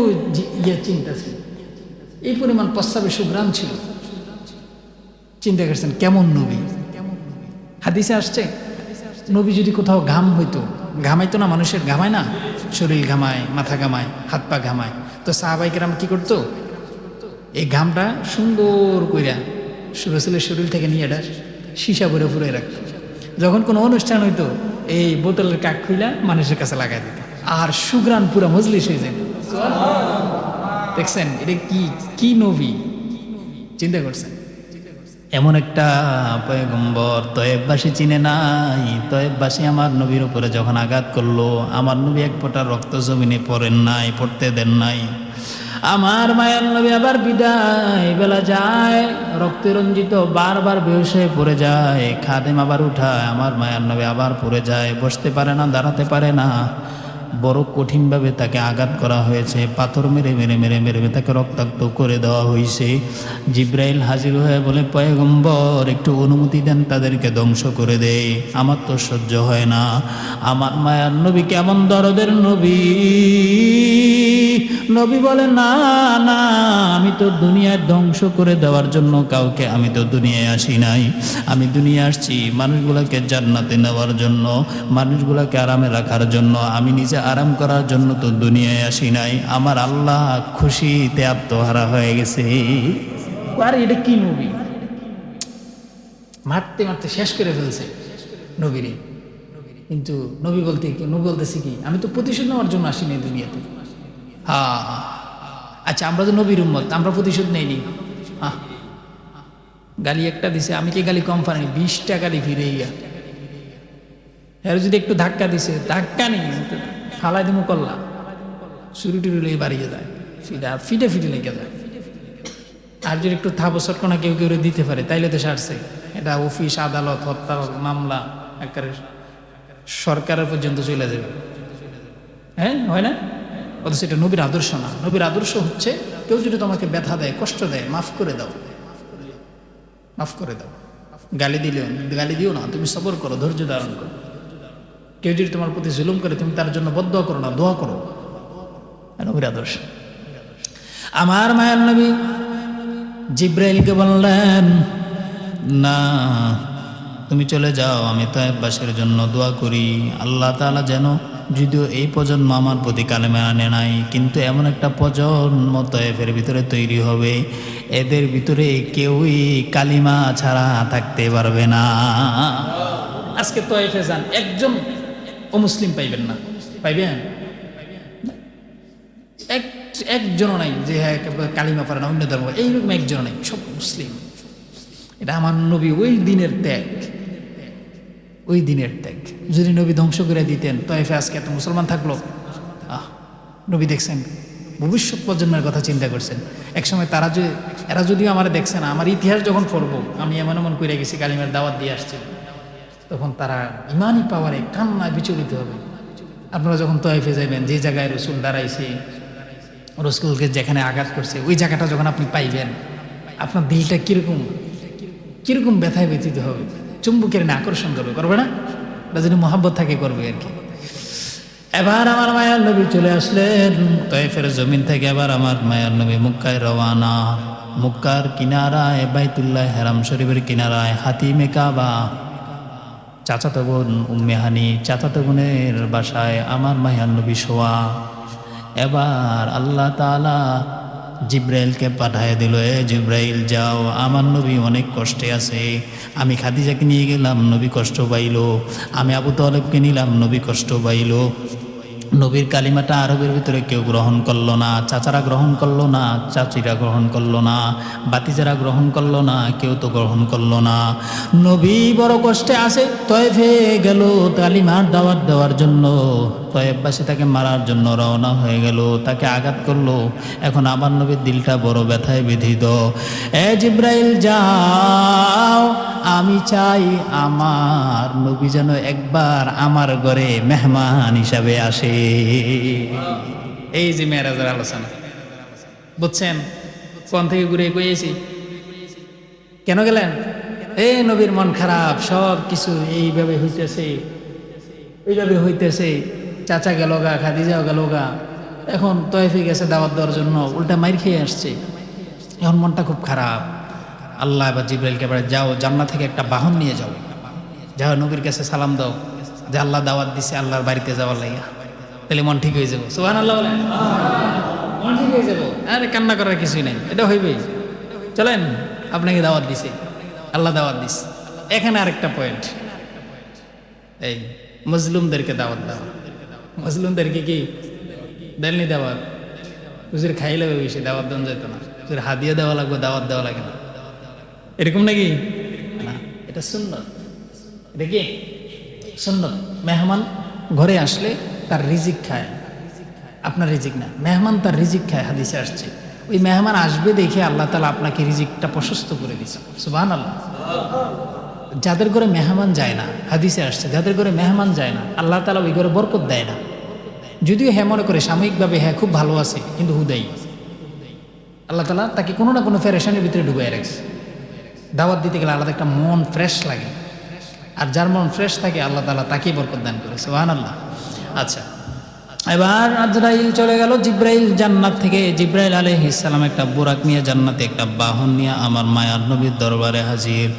চিন্তা ছিল, এই পরিমাণ প্রস্রাবে সুগ্রাম ছিল। চিন্তা করছেন কেমন নবী? হাদিসে আসছে, নবী যদি কোথাও ঘাম হইতো, ঘামাইতো না, মানুষের ঘামায় না, শরীর ঘামায়, মাথা ঘামায়, হাত পা ঘামায়, তো সাহাবায়ে কেরাম কি করতো? এই ঘামটা সুন্দর কইরা রাসূলের শরীর থেকে নিয়ে এটা সীসা ভরে ফুরে রাখতো। যখন কোনো অনুষ্ঠান হইতো, এই বোতলের কাক খুইলা মানুষের কাছে লাগাই দিত, আর সুগ্রাণ পুরা মজলিস হয়ে যায়। দেখছেন এটা কি নবী? চিন্তা করছেন? এমন একটা পয়গম্বর তয়েববাসী চিনে নাই। তয়েববাসী আমার নবীর উপরে যখন আঘাত করলো, আমার নবী এক ফোঁটা রক্ত জমিনে পড়েন নাই, পড়তে দেন নাই। আমার মায়ের নবী আবার বিদায় বেলা যায়, রক্তে রঞ্জিত, বারবার বেহুশ হয়ে পড়ে যায়। খাদেম আবার উঠায়, আমার মায়ের নবী আবার পড়ে যায়, বসতে পারে না, দাঁড়াতে পারে না। বড় কঠিনভাবে তাকে আঘাত করা হয়েছে, পাথর মেরে মেরে মেরে মেরে তাকে রক্তাক্ত করে দেওয়া হয়েছে। জিব্রাইল হাজির হয়ে বলে, পয়গম্বর একটু অনুমতি দেন, তাদেরকে ধ্বংস করে দেয়, আমার তো সহ্য হয় না। আমার মায়ার নবী কেমন দরদের নবী! নবী বলে, না না, আমি তো দুনিয়ায় ধ্বংস করে দেওয়ার জন্য কাউকে, আমি তো দুনিয়ায় আসি নাই। আমি দুনিয়া আসছি মানুষগুলোকে জান্নাতে নেওয়ার জন্য, মানুষগুলোকে আরামে রাখার জন্য। আমি নিজে আরাম করার জন্য তো দুনিয়ায় আসি নাই। আমার আল্লাহ খুশিতে আত্মহারা হয়ে গেছে। আর এটা কি নবী! মারতে মারতে শেষ করে ফেলছে নবীরে। কিন্তু নবী বলতেছি কি, আমি তো প্রতিশোধ নেওয়ার জন্য আসিনি দুনিয়াতে। আচ্ছা, আমরা তো নবীর উম্মত, আমরা প্রতিশোধ নেইনি। গালি একটা দিছে, আমি কি গালি কম পারি? 20টা গালি ফিরে গিয়া এর যদি একটু ধাক্কা দিছে, ধাক্কা নেই ফালাই দিমু করলা, চুরি টুরি লই বাড়িয়ে যায়, ফিটে ফিটে লেগে যায়। আর যদি একটু থাবো চটকনা কেউ কেউ দিতে পারে তাইলে তো সারছে। এটা অফিস আদালত হত্যার মামলা একেবারে সরকারের পর্যন্ত চলে যাবে। হ্যাঁ, হয় না? অথচ এটা নবীর আদর্শ না। নবীর আদর্শ হচ্ছে কেউ যদি তোমাকে ব্যথা দেয়, কষ্ট দেয়, মাফ করে দাও, মাফ করে দাও। গালি দিও না, তুমি সবর করো, ধৈর্য ধারণ করো। কেউ যদি তোমার প্রতি জুলুম করে তুমি তার জন্য বদদোয়া করো না, দোয়া করো। নবীর আদর্শ। আমার মায়ার নবী জিব্রাইলকে বললেন, না তুমি চলে যাও, আমি তায়েফবাসীর জন্য দোয়া করি আল্লাহ তাআলা যেন, যদিও এই প্রজন্ম আমার প্রতি কালেমা আনে নাই, কিন্তু এমন একটা প্রজন্ম তায়েফের ভিতরে তৈরি হবে, এদের ভিতরে কেউই কালিমা ছাড়া থাকতে পারবে না। আজকে তায়েফে যান, একজন অমুসলিম পাইবেন না। পাইবেন? একজনও নাই যে হ্যাঁ কালিমা পারে না, অন্য ধর্ম, এইরকম একজনও নাই, সব মুসলিম। এটা আমার নবী ওই দিনের ত্যাগ, ওই দিনের ত্যাগ। যদি নবী ধ্বংস করে দিতেন তায়েফে আজকে এত মুসলমান থাকলো? নবী দেখছেন, ভবিষ্যৎ প্রজন্মের কথা চিন্তা করছেন। একসময় এরা যদিও আমার দেখছে না, আমার ইতিহাস যখন পড়বো, আমি এমন করে গেছি কালিমার দাওয়াত দিয়ে আসছি, তখন তারা ইমানই পাওয়ারে কান্নায় বিচলিত হবে। আপনারা যখন তায়েফে যাবেন, যে জায়গায় রসুল দাঁড়াইছে, রসুলকে যেখানে আঘাত করছে, ওই জায়গাটা যখন আপনি পাইবেন, আপনার দিলটা কিরকম ব্যথায় ব্যথিত হবে, চুম্বকের না আকর্ষণ করবে না? যদি মোহাব্বত থাকে করবে আর কি। এবার আমার মায়ার নবী চলে আসলেন তায়েফের জমিন থেকে। এবার আমার মায়ার নবী মক্কায় রওয়ানা। মক্কার কিনারায় বাইতুল্লাহ হারাম শরীফের কিনারায় হাতিমে কাবা, চাচাতো বোন উম্মে হানি, চাচাতো বোনের বাসায় আমার মায়ার নবী শোয়া। এবার আল্লাহ তাআলা জিব্রাইলকে পাঠায় দিল, জিব্রাইল যাও, আমার নবী অনেক কষ্টে আছে। আমি খাদিজাকে নিয়ে গেলাম, নবী কষ্ট পাইল। আমি আবু তালেবকে নিলাম, নবী কষ্ট পাইল। নবীর কালিমাটা আরবের ভিতরে কেউ গ্রহণ করলো না, চাচারা গ্রহণ করলো না, চাচিরা গ্রহণ করলো না, বাতিজারা গ্রহণ করলো না, কেউ তো গ্রহণ করলো না। নবী বড় কষ্টে আছে, তায়েফে গেল কালিমার দাওয়াত দেওয়ার জন্য। তায়েফবাসী তাকে মারার জন্য রওনা হয়ে গেল, তাকে আঘাত করলো। এখন আমার নবীর দিলটা বড় ব্যথায় বিধিত। জিব্রাইল যাও, আমি চাই আমার নবী যেন একবার আমার ঘরে মেহমান হিসাবে আসে। এই যে মেরাজের আলোচনা, বুঝছেন? কোন থেকে ঘুরে গিয়েছি, কেন গেলেন? এই নবীর মন খারাপ, সব কিছু এইভাবে হইতেছে। চাচা গেল গা, খাদিজাও গেল গা, এখন তায়েফে গেছে দাওয়াত দেওয়ার জন্য, উল্টা মাইর খেয়ে আসছে। এখন মনটা খুব খারাপ। আল্লাহ এবার জিব্রাইলকে বলে, যাও জান্নাত থেকে একটা বাহন নিয়ে যাও, নবীর কাছে সালাম দাও যে আল্লাহ দাওয়াত দিছে আল্লাহর বাড়িতে যাওয়ার লাগিয়া, তাহলে মন ঠিক হয়ে যাবো। সুবহানাল্লাহ বলে, মন ঠিক হয়ে যাবো। আরে কান্না করার কিছুই নাই, এটা হইবেই। চলেন, আপনাকে দাওয়াত দিছে, আল্লাহ দাওয়াত দিছে। এখানে আরেকটা পয়েন্ট, এই মজলুমদেরকে দাওয়াত দেওয়া। মজলুমদেরকে কি দেননি দাওয়াত? হুজুর খাইলে বেশি দাওয়াত দেন যেত না, হুজুর হাদিয়া দেওয়া লাগবে, দাওয়াত দেওয়া লাগে না, এরকম নাকি? না, এটা সুন্নত। এটা কি সুন্নত? মেহমান ঘরে আসলে তার রিজিক খায়, আপনার রিজিক না, মেহমান তার রিজিক খায়। হাদিসে আসছে, ওই মেহমান আসবে দেখে আল্লাহ তাআলা আপনাকে রিজিকটা প্রশস্ত করে দিচ্ছে। সুবহানাল্লাহ। যাদের ঘরে মেহমান যায় না, হাদিসে আসছে, যাদের ঘরে মেহমান যায় না আল্লাহ তাআলা ওই ঘরে বরকত দেয় না। যদিও হ্যাঁ মনে করে সাময়িকভাবে হ্যাঁ খুব ভালো আছে, কিন্তু হুদাই আল্লাহ তাআলা তাকে কোনো না কোনো ফেরেশানির ভিতরে ডুবাই রাখছে। দাওয়াত দিতে গেলে আলাদা একটা মন ফ্রেশ লাগে, আর যার মন ফ্রেশ থাকে আল্লাহ তাআলা তাকেই বরকত দান করে। সুবহানাল্লাহ। আচ্ছা, এবার আজরাইল চলে গেল। জিব্রাইল জান্নাত থেকে, জিব্রাইল আলাইহিস সালাম একটা বুরাক নিয়ে জান্নাতে একটা বাহন নিয়ে আমার মায়ার নবীর দরবারে হাজির।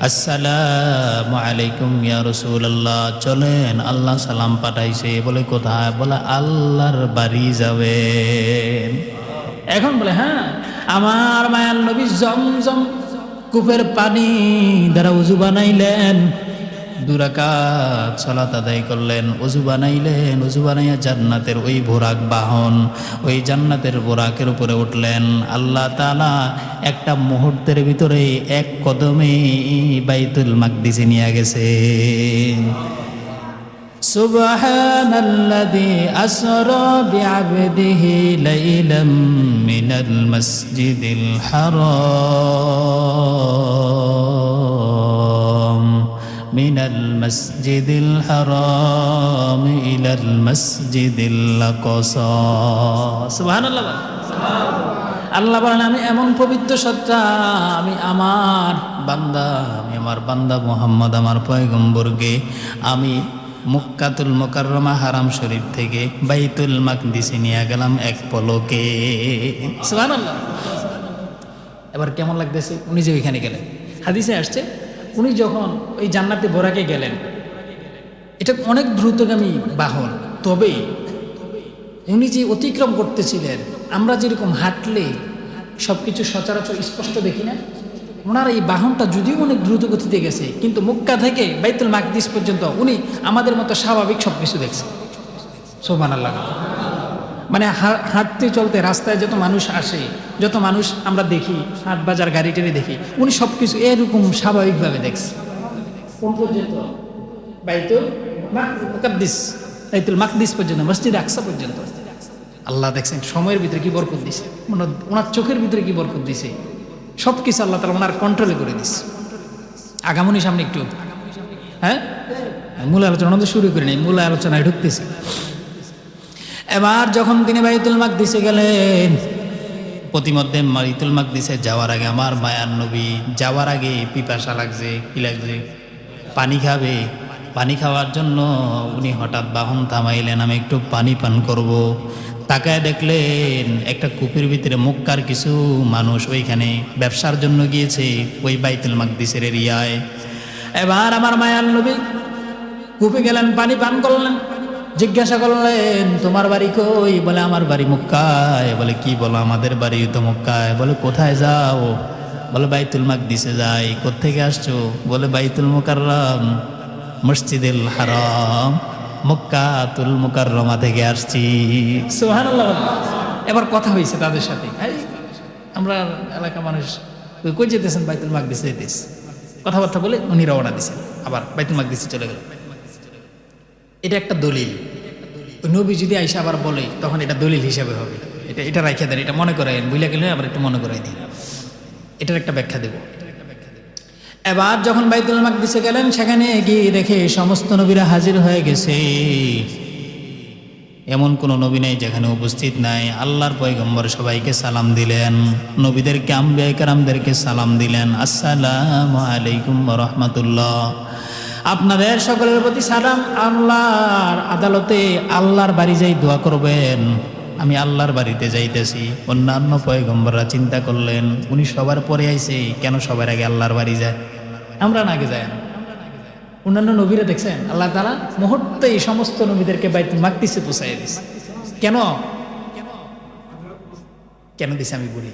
আসসালামু আলাইকুম ইয়া রাসূলুল্লাহ, চলেন আল্লাহ সালাম পাঠাইছে। বলে কোথায়? বলে আল্লাহর বাড়ি যাবেন। এখন বলে হ্যাঁ, আমার মায়ার নবী জমজম কূপের পানি দ্বারা উযু বানাইলেন, 2 রাকাত সালাত আদায় করলেন, উযু বানাইলেন, উযু বানাইয়া জান্নাতের ওই বোরাক বাহন, ওই জান্নাতের বোরাকের উপরে উঠলেন। আল্লাহ তাআলা একটা মুহূর্তের ভিতরে এক কদমে বাইতুল মাকদিসে নিয়ে গেছে। সুবহানাল্লাযী আসরা বিআবদিহি লাইলাম মিনাল মাসজিদিল হারাম মিনাল মাসজিদিল হারাম ইলাল মাসজিদিল আকসা। সুবহানাল্লাহ। আল্লাহ বলেন আমি এমন পবিত্র সত্তা, আমি আমার বান্দা মুহাম্মদ আমার পয়গম্বরকে আমি মক্কাতুল মুকাররমা হারাম শরীফ থেকে বাইতুল মাকদিসে নিয়ে গেলাম এক পলকে। সুবহানাল্লাহ। এবার কেমন লাগতেছে উনি যে ওইখানে গেলেন, হাদিসে আসছে উনি যখন ওই জান্নাতে বোরাকে গেলেন, এটা অনেক দ্রুতগামী বাহন, তবে উনি যে অতিক্রম করতেছিলেন, আমরা যেরকম হাঁটলে সবকিছু সচরাচর স্পষ্ট দেখি না, ওনার এই বাহনটা যদিও অনেক দ্রুত গতিতে গেছে, কিন্তু মক্কা থেকে বাইতুল মাকদিস পর্যন্ত উনি আমাদের মতো স্বাভাবিক সবকিছু দেখছে। সুবহানাল্লাহ। মানে হাঁটতে চলতে রাস্তায় যত মানুষ আসে, যত মানুষ আমরা দেখি, হাট বাজার গাড়ি টেনে দেখি, উনি সবকিছু এরকম স্বাভাবিকভাবে দেখছে। কোন পর্যন্ত? বাইতুল মাকদিস, বাইতুল মাকদিস পর্যন্ত, মসজিদ আকসা পর্যন্ত। আল্লাহ দেখছেন সময়ের ভিতরে কি বরকত দিছে, ওনার চোখের ভিতরে কি বরকত দিছে, সব কিছু আল্লাহ তাআলা ওনার কন্ট্রোলে করে দিছে। আগামনী সামনে একটু মূল আলোচনা তো শুরু করি নাই, মূল আলোচনায় ঢুকতেছি। এবার যখন তিনি বাইতুল মাকদিসে গেলেন, প্রতিমধ্যে বাইতুল মাকদিসে যাওয়ার আগে আমার মায়ার নবী যাওয়ার আগে পিপাসা লাগছে, কি লাগছে, পানি খাবে। পানি খাওয়ার জন্য উনি হঠাৎ বাহন থামাইলেন, আমি একটু পানি পান করব। তাকায় দেখলেন একটা কূপের ভিতরে মক্কার কিছু মানুষ ওইখানে ব্যবসার জন্য গিয়েছে ওই বাইতুল মাকদিসের এরিয়ায়। এবার আমার মায়ার নবী কূপে গেলেন, পানি পান করলেন। জিজ্ঞাসা করলেন তোমার বাড়ি কই? বলে আমার বাড়ি মক্কায়। বলে কি বলো, আমাদের বাড়ি তো মক্কায়। বলে কোথায় যাও? বলে বাইতুল মাকদিসে যাই। কোত্থেকে আসছো? বলে বাইতুল মুকাররম মসজিদুল হারাম মক্কাতুল মুকাররমা থেকে আসছি। সুবহানাল্লাহ। এবার কথা হয়েছে তাদের সাথে, আমরা এলাকা মানুষ কই যেতেছেন? বাইতুল মাকদিসে যেতেছি। কথাবার্তা বলে উনি রওনা দিয়েছেন, আবার বাইতুল মাকদিসে চলে গেল। এটা একটা দলিল। ওই নবী যদি আইসা আবার বলে তখন এটা দলিল হিসাবে হবে। এটা রাখিয়া দেন, এটা মনে করাই, বুঝলে গেলে আবার একটু মনে করাই দিন, এটার একটা ব্যাখ্যা দেব। এবার যখন বাইতুল মাকদিসে গেলেন, সেখানে গিয়ে দেখে সমস্ত নবীরা হাজির হয়ে গেছে। এমন কোন নবী নেই যেখানে উপস্থিত নাই। আল্লাহর পয়গম্বর সবাইকে সালাম দিলেন, নবীদেরকে আম্বিয়া কেরামদেরকে সালাম দিলেন, আসসালামু আলাইকুম ওয়া রাহমাতুল্লাহ, আপনাদের সকলের প্রতি সালাম। আল্লাহর আদালতে আল্লাহর বাড়ি যাই দোয়া করবেন, আমি আল্লাহর বাড়িতে যাইতেছি। অন্যান্য পয়গম্বররা চিন্তা করলেন উনি সবার পরে আইছে, কেন সবার আগে আল্লাহর বাড়ি যায়, আমরা না আগে যাই। অন্যান্য নবীরা দেখছেন আল্লাহ তাআলা মুহূর্তে এই সমস্ত নবীদেরকে বাইতুল মাকদিসে পৌঁছায় দিছে। কেন কেন দিছে আমি বলি।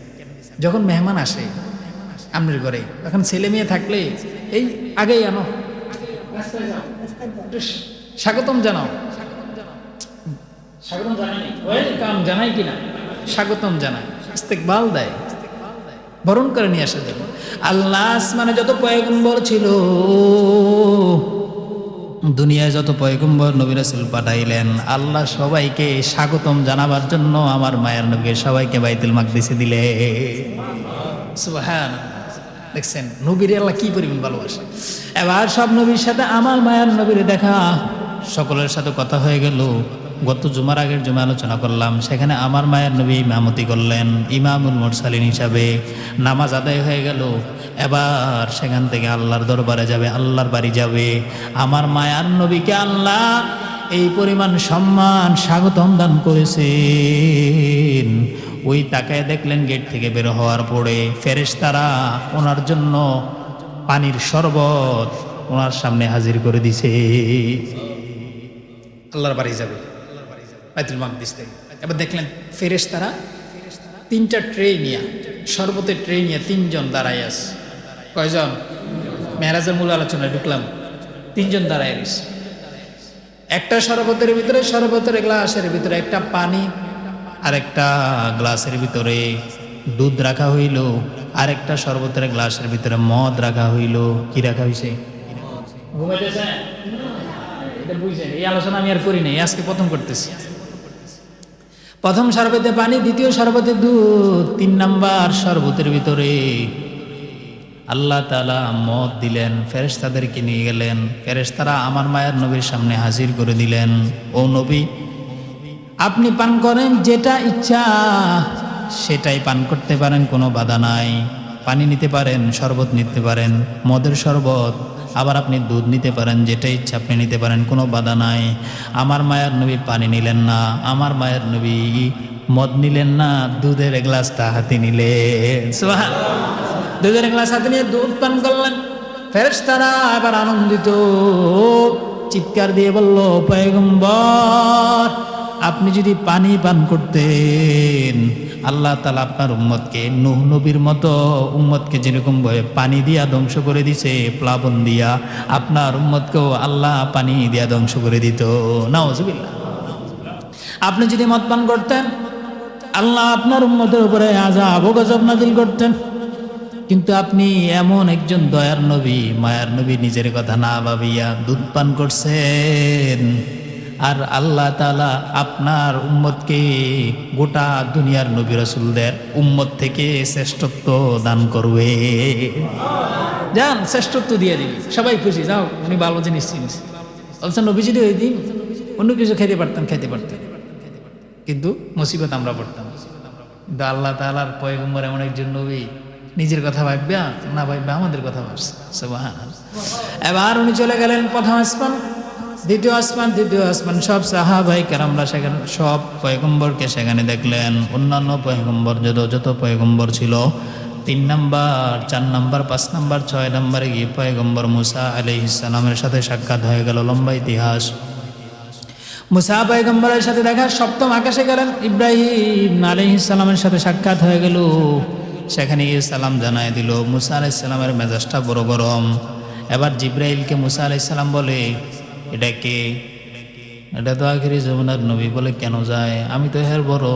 যখন মেহমান আসে আপনার ঘরে, তখন ছেলে মেয়ে থাকলে এই আগেই আনো, স্বাগতম জানাও, স্বাগতম জানাই, ওয়েলকাম জানাই কিনা, স্বাগতম জানায়, ইস্তেকবাল দেয়, বরণ করে নিয়ে আসা যাবে। আল্লাহ আসমানে যত পয়গম্বর ছিল, দুনিয়ায় যত পয়গম্বর নবী রাসূল পাঠাইলেন, আল্লাহ সবাইকে স্বাগতম জানাবার জন্য আমার মায়ের নবীকে সবাইকে বাইতুল মাকদিসে দিলে। সুবহানাল্লাহ। দেখছেন নবীর আল্লাহ কি পরিমাণ ভালোবাসে। এবার সব নবীর সাথে আমার মায়ের নবীর দেখা, সকলের সাথে কথা হয়ে গেল। গত জুমার আগের জুমা আলোচনা করলাম, সেখানে আমার মায়ের নবী ইমামতি করলেন ইমামুল মুরসালিন হিসাবে। নামাজ আদায় হয়ে গেল, এবার সেখান থেকে আল্লাহর দরবারে যাবে, আল্লাহর বাড়ি যাবে। আমার মায়ার নবীকে আল্লাহ এই পরিমাণ সম্মান স্বাগতম দান করেছেন। ওই তাকায় দেখলেন গেট থেকে বের হওয়ার পরে ফেরেশতারা ওনার জন্য পানির শরবত ওনার সামনে হাজির করে দিছে। আল্লাহর বাড়ি যাবে বাইতুল মাকদিস থেকে। এবার দেখলেন ফেরেশতারা তিনটা ট্রে নিয়ে, শরবতের ট্রে নিয়ে তিনজন দাঁড়াই আছে। কয়জন? মেরাজের মূল আলোচনায় ঢুকলাম, তিনজন দাঁড়াই আছে। একটা শরবতের ভিতরে, শরবতের গ্লাসের ভিতরে একটা পানি, আর একটা গ্লাসের ভিতরে দুধ রাখা হইল, আর একটা শরবতের গ্লাসের ভিতরে মদ রাখা হইল। কি রাখা হইছে? ঘুমাইতেছেন? এটা বুঝছেন, এই আলোচনা আমি আর করি নাই, আজকে প্রথম করতেছি। প্রথম শরবতে পানি, দ্বিতীয় শরবতে দুধ, 3 নাম্বার শরবতের ভিতরে আল্লাহ তাআলা মদ দিলেন, ফেরেশতাদেরকে নিয়ে গেলেন। ফেরেশতারা আমার মায়ের নবীর সামনে হাজির করে দিলেন, ও নবী আপনি পান করেন, যেটা ইচ্ছা সেটাই পান করতে পারেন, কোনো বাধা নাই। পানি নিতে পারেন, শরবত নিতে পারেন, মদের শরবত, আবার আপনি দুধ নিতে পারেন, যেটা ইচ্ছা আপনি নিতে পারেন, কোনো বাধা নাই। আমার মায়ের নবী পানি নিলেন না, আমার মায়ের নবী মদ নিলেন না, দুধের গ্লাসটা হাতে নিলেন। সুবহানাল্লাহ। দুধের গ্লাস হাতে নিয়ে দুধ পান করলেন। ফেরেশতারা এবার আনন্দিত, চিৎকার দিয়ে বলল, পয়গম্বর আপনি যদি পানি পান করতেন, আল্লাহ তাআলা আপনার উম্মতকে নূহ নবীর মতো উম্মতকে যেরকম ভাবে পানি দিয়া ধ্বংস করে দিছে, প্লাবন দিয়া, আপনার উম্মতকেও আল্লাহ পানি দিয়া ধ্বংস করে দিত। নাউজুবিল্লাহ। আপনি যদি মদ পান করতেন, আল্লাহ আপনার উম্মতের উপরে আযাব ও গজব নাযিল করতেন। কিন্তু আপনি এমন একজন দয়ার নবী, মায়ার নবী, নিজের কথা না ভাবিয়া দুধ পান করছেন, আর আল্লাহ তাআলা আপনার উম্মতকে গোটা দুনিয়ার নবী রাসূলদের উম্মত থেকে শ্রেষ্ঠত্ব দান করবে। যান, শ্রেষ্ঠত্ব দিয়ে দিবি, সবাই খুশি, যাও, উনি ভালো জিনিস চিনছে। অবশ্য নবী যদি ওই দিন অন্য কিছু খাইতে পারতেন, কিন্তু মুসিবত আমরা পড়তাম। কিন্তু আল্লাহ তাআলার পয়গম্বর এমন একজন নবী, নিজের কথা ভাববে না ভাববে আমাদের কথা ভাবছে। সুবহানাল্লাহ। এবার উনি চলে গেলেন প্রথম আসমান, দ্বিতীয় আসমান, তৃতীয় আসমান, সব সাহাবায়ে কেরামরা সেখানে, সব পয়গম্বরকে সেখানে দেখলেন। অন্যান্য পয়গম্বর যত পয়গম্বর ছিল, 3 নাম্বার, 4 নাম্বার, 5 নাম্বার, 6 নাম্বারে গিয়ে পয়গম্বর মুসা আলাইহিস সালামের সাথে সাক্ষাৎ হয়ে গেল। লম্বা ইতিহাস। মুসা পয়গম্বরের সাথে দেখা, সপ্তম আকাশে গেলেন। ইব্রাহিম আলাইহিস সালামের সাথে সাক্ষাৎ হয়ে গেল, সেখানে গিয়ে সালাম জানায় দিল। মুসা আলাইহিস সালামের মেজাজটা বড় গরম। এবার জিব্রাইলকে মুসা আলাইহিস সালাম বলে, এটা কে? এটা তো আখিরি জমানার নবী। বলে, কেন যায়? আমি তো হের বড়,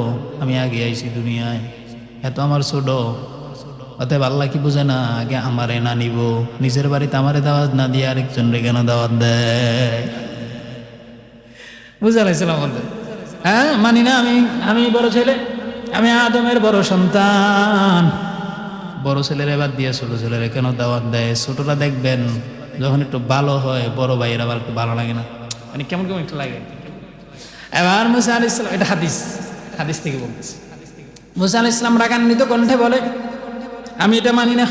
আমি আগে আইছি দুনিয়ায়, এত আমার ছোট। অতএব আল্লাহ কি বুঝে না, আগে আমারে না নিব, নিজের বাড়িতে আমারে দাওয়াত না দিয়ে আরেকজন রে কেন দাওয়াত দেয়? মুসা আলাইহিস সালাম বললেন, হ্যাঁ মানি না, আমি বড় ছেলে, আমি আদমের বড় সন্তান। বড় ছেলের এবার দিয়ে ছোট ছেলেরা কেন দাওয়াত দেয়? ছোটরা দেখবেন যখন একটু ভালো হয়, বড় ভাইয়ের আবার একটু ভালো লাগে না, মানে কেমন কেমন একটু লাগে। এবার মুসা আলাইহিস সালাম, এটা হাদিস থেকে বলতেছে, মুসা আলাইহিস সালাম রাগান্বিত কণ্ঠে বলে, আমি এটা মানি না।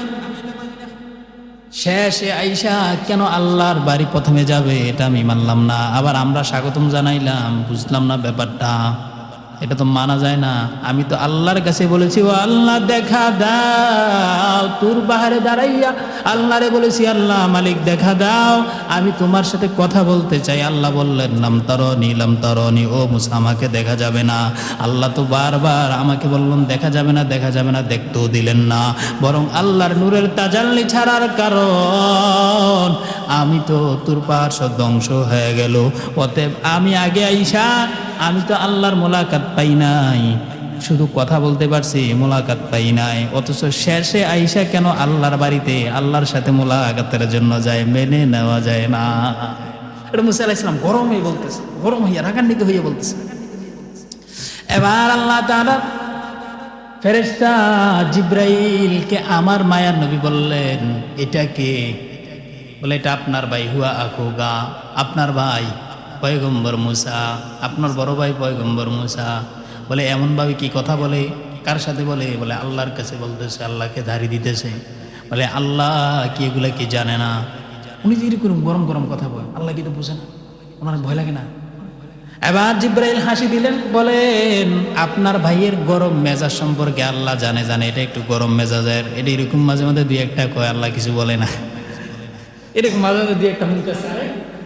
শেষে আইসা কেন আল্লাহর বাড়ি প্রথমে যাবে, এটা আমি মানলাম না। আবার আমরা স্বাগতম জানাইলাম, বুঝলাম না ব্যাপারটা, এটা তো মানা যায় না। আমি তো আল্লাহর কাছে বলেছি, ও আল্লাহ দেখা দাও, তোর বাহারে দাঁড়াইয়া আল্লাহরে বলেছি, আল্লাহ মালিক দেখা দাও, আমি তোমার সাথে কথা বলতে চাই। আল্লাহ বললেন, লাম তারনি, ও মুসা আমাকে দেখা যাবে না। আল্লাহ তো বারবার আমাকে বললেন দেখা যাবে না, দেখতেও দিলেন না, বরং আল্লাহর নূরের তাজাল্লি ছাড়ার কারণ আমি তো তোর পার্শ্ব ধ্বংস হয়ে গেল। অতএব আমি আগে আইসা, আমি তো আল্লাহর মোলাকাত পাই নাই, শুধু কথা বলতে পারছি, মোলাকাত পাই নাই। অথচ শেষে আইসা কেন আল্লাহর বাড়িতে আল্লাহর সাথে মোলাকাতের জন্য যায়, মেনে নেওয়া যায় না। এটা মুসা আলাইহিস সালাম গরম হয়ে বলতেছে, গরম হইয়া রাগান্বিত হইয়া বলতেছে। এবার আল্লাহ তাআলা ফেরেশতা জিব্রাইলকে আমার মায়ার নবী বললেন, এটা কে? বলে, এটা আপনার ভাই, হুয়া আখুগা, আপনার ভাই পয়গম্বর মুসা, আপনার বড় ভাই পয়গম্বর মুসা। বলে, এমনভাবে কি কথা বলে? কার সাথে বলে? বলে, আল্লাহর কাছে বলতেছে, আল্লাহকে ধারি দিতেছে। বলে, আল্লাহ কি এগুলা কি জানে না? উনি যে এরকম গরম গরম কথা বলেন, আল্লাহ কি তো বুঝে না? ওনার ভয় লাগে না? এবার জিব্রাইল হাসি দিলেন, বলেন, আপনার ভাইয়ের গরম মেজাজ সম্পর্কে আল্লাহ জানে, এটা একটু গরম মেজাজের, এটা এরকম মাঝে মাঝে দুই একটা কয়, আল্লাহ কিছু বলে না। এরকম মাঝে মাঝে দুই একটা হুঙ্কার ছাড়ে,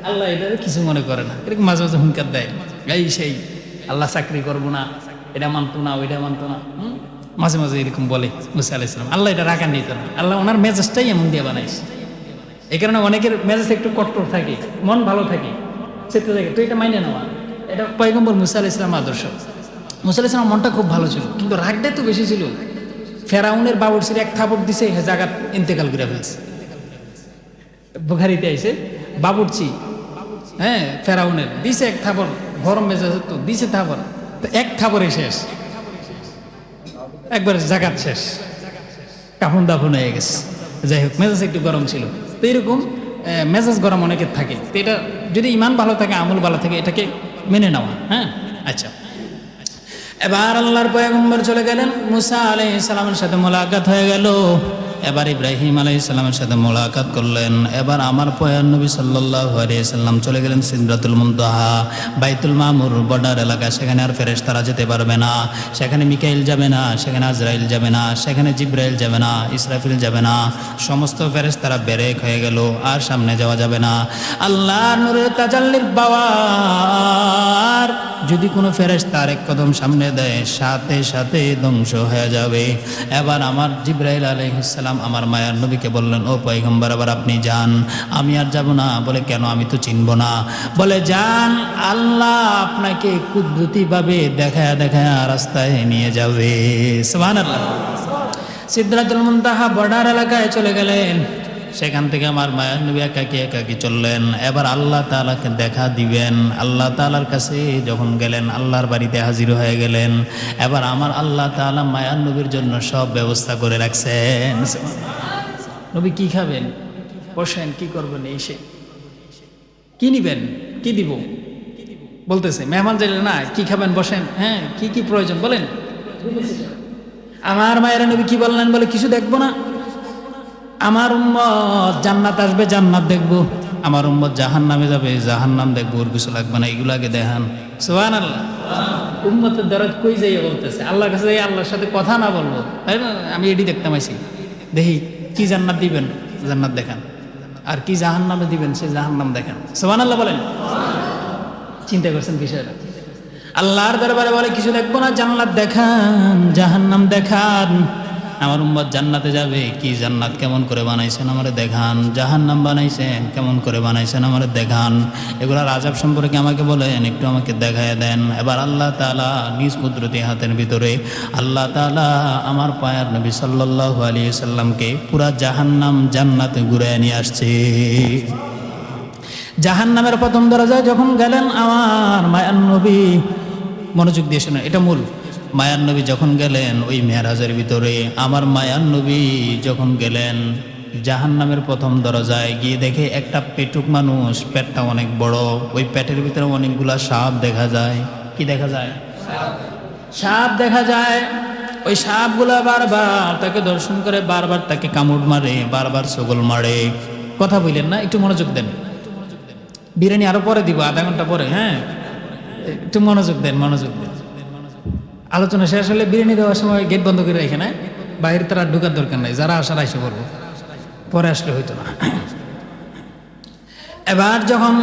আল্লাহ এটা কিছু মনে করে না। এরকম মাঝে মাঝে হুঙ্কার দেয়, এই সেই, আল্লাহ চাকরি করবো না, এটা মানতো না, ওইটা মানতো না, মাঝে মাঝে এরকম বলে মুসা আলাইহিস সালাম। আল্লাহ এটা রাগান নিত না, আল্লাহ ওনার মেজাজটাই এমন দিয়ে বানাইছে। এই কারণে অনেকের মেজাজ একটু কট্টর থাকে, মন ভালো থাকে, সেটা থাকে, তো এটা মাইনে নেওয়া। এটা পয়গম্বর মুসা আলাইহিস সালাম আদর্শ। মুসা আলাইহিস সালাম মনটা খুব ভালো ছিল, কিন্তু রাগটাই তো বেশি ছিল। ফেরাউনের বাবুরচির এক থাপড় দিছে, জায়গা ইন্তেকাল করে ফেলছে। বুখারীতে আইছে, বাবুরচি হ্যাঁ ফেরাউনের দিছে এক থাপড়, গরম মেজাজ তো দিছে থাপড়, তো এক থাপড়ে শেষ, একবার জাকাত শেষ, কাফন দাফন হয়ে গেছে। যাই হোক, মেজাজ একটু গরম ছিল। তো এরকম মেজাজ গরম অনেকের থাকে, তো এটা যদি ইমান ভালো থাকে, আমল ভালো থাকে, এটাকে মেনে নেওয়া। হ্যাঁ, আচ্ছা। এবার আল্লাহর পয়গম্বর চলে গেলেন, মুসা আলাইহিস সালামের সাথে মোলাকাত হয়ে গেল। এবার ইব্রাহিম আলাইহিস সালামের সাথে মোলাকাত করলেন। এবার আমার পয়গম্বর নবী সাল্লাল্লাহু আলাইহি সাল্লাম চলে গেলেন সিদরাতুল মুনতাহা, বাইতুল মামুর বর্ডার এলাকা। সেখানে আর ফেরেশতারা যেতে পারবে না, সেখানে মিকাইল যাবে না, সেখানে আজরাইল যাবে না, সেখানে জিব্রাইল যাবে না, ইসরাফিল যাবে না। সমস্ত ফেরেশতারা বেরেক হয়ে গেল, আর সামনে যাওয়া যাবে না। আল্লাহর নূরের তাজাল্লির পাওয়ার যদি কোনো ফেরেশতার এক কদম সামনে দেয়, সাথে সাথে ধ্বংস হয়ে যাবে। এবার আমার জিব্রাইল আলাইহিস সালাম আমার মায়ার নবীকে বললেন, ও পয়গম্বর, আবার আপনি যান। আমি আর যাব না। বলে কেন? আমি তো চিনব না। বলে যান, আল্লাহ আপনাকে কুদরতিভাবে দেখায়া দেখায়া রাস্তায় নিয়ে যাবে। সুবহানাল্লাহ। সিদরাতুল মুনতাহা বর্ডার এলাকায় চলে গেলেন। সেখান থেকে আমার মায়ার নবী একাকি একাকি চললেন। এবার আল্লাহ তাআলাকে দেখা দিবেন। আল্লাহ তাআলার কাছে যখন গেলেন, আল্লাহর বাড়িতে হাজির হয়ে গেলেন। এবার আমার আল্লাহ তাআলা মায়ার নবীর জন্য সব ব্যবস্থা করে রাখছেন। নবী কি খাবেন, বসেন, কি করবেন, এসে কি নিবেন, কি দিব বলতেছে। মেহমান যাইলে না, কি খাবেন, বসেন, হ্যাঁ কি কি প্রয়োজন বলেন। আমার মায়ের নবী কি বললেন? বলে কিছু দেখবো না। আমার উম্মত জান্নাত আসবে, জান্নাত দেখবো। আমার উম্মত জাহান্নামে যাবে, জাহান্নাম দেখবো। ওর কিছু লাগবে না, এগুলো আগে দেখান। সুবহানাল্লাহ। উম্মতের দরদ কই যাইয়া বলতেছে, আল্লাহর কাছে যাই আল্লাহর সাথে কথা না বলবো, তাই না? আমি এটি দেখতাম আইছি, দেখি কি জান্নাত দিবেন, জান্নাত দেখান, আর কি জাহান্নামে দিবেন, সে জাহান্নাম দেখান। সুবহানাল্লাহ বলেন। চিন্তা করছেন বিষয়টা? আল্লাহর দরবারে বলে কিছু দেখবো না, জান্নাত দেখান, জাহান্নাম দেখান। আমার উম্মত জান্নাতে যাবে, কি জান্নাত কেমন করে বানাইছেন আমারে দেখান, জাহান্নাম বানাইছেন কেমন করে বানাইছেন আমারে দেখান। এগুলার আযাব সম্পর্কে আমাকে বলেন, একটু আমাকে দেখায় দেন। এবার আল্লাহ তাআলা নিজ কুদরতি হাতের ভিতরে আল্লাহ তাআলা আমার পায়ার নবী সাল্লাল্লাহু আলাইহি সাল্লামকে পুরা জাহান্নাম জান্নাতে ঘুরায় নিয়ে আসছে। জাহান্নামের প্রথম দরজায় যখন গেলেন আমার মায়ার নবী, মনোযোগ দিয়ে শুনুন, এটা মূল। মায়ার নবী যখন গেলেন ওই মেরাজের ভিতরে, আমার মায়ার নবী যখন গেলেন জাহান্নামের প্রথম দরজায় গিয়ে দেখে একটা পেটুক মানুষ, পেটটা অনেক বড়, ওই পেটের ভিতরে অনেকগুলা সাপ দেখা যায়। কি দেখা যায়? সাপ দেখা যায়। ওই সাপগুলা বারবার তাকে দর্শন করে, বারবার তাকে কামড় মারে, বারবার ছগল মারে। কথা বললেন না, একটু মনোযোগ দেন। বিরিয়ানি আরো পরে দিব, আধা ঘন্টা পরে। হ্যাঁ, একটু মনোযোগ দেন, মনোযোগ দেন। আলোচনা শেষ হলে বিরিয়ানি দেওয়ার সময় গেট বন্ধ করে রেখে না, বাইরে তারা ঢোকার দরকার নাই, যারা আসার এসে পড়বো, পরে আসলে হইতো না। এবার যখন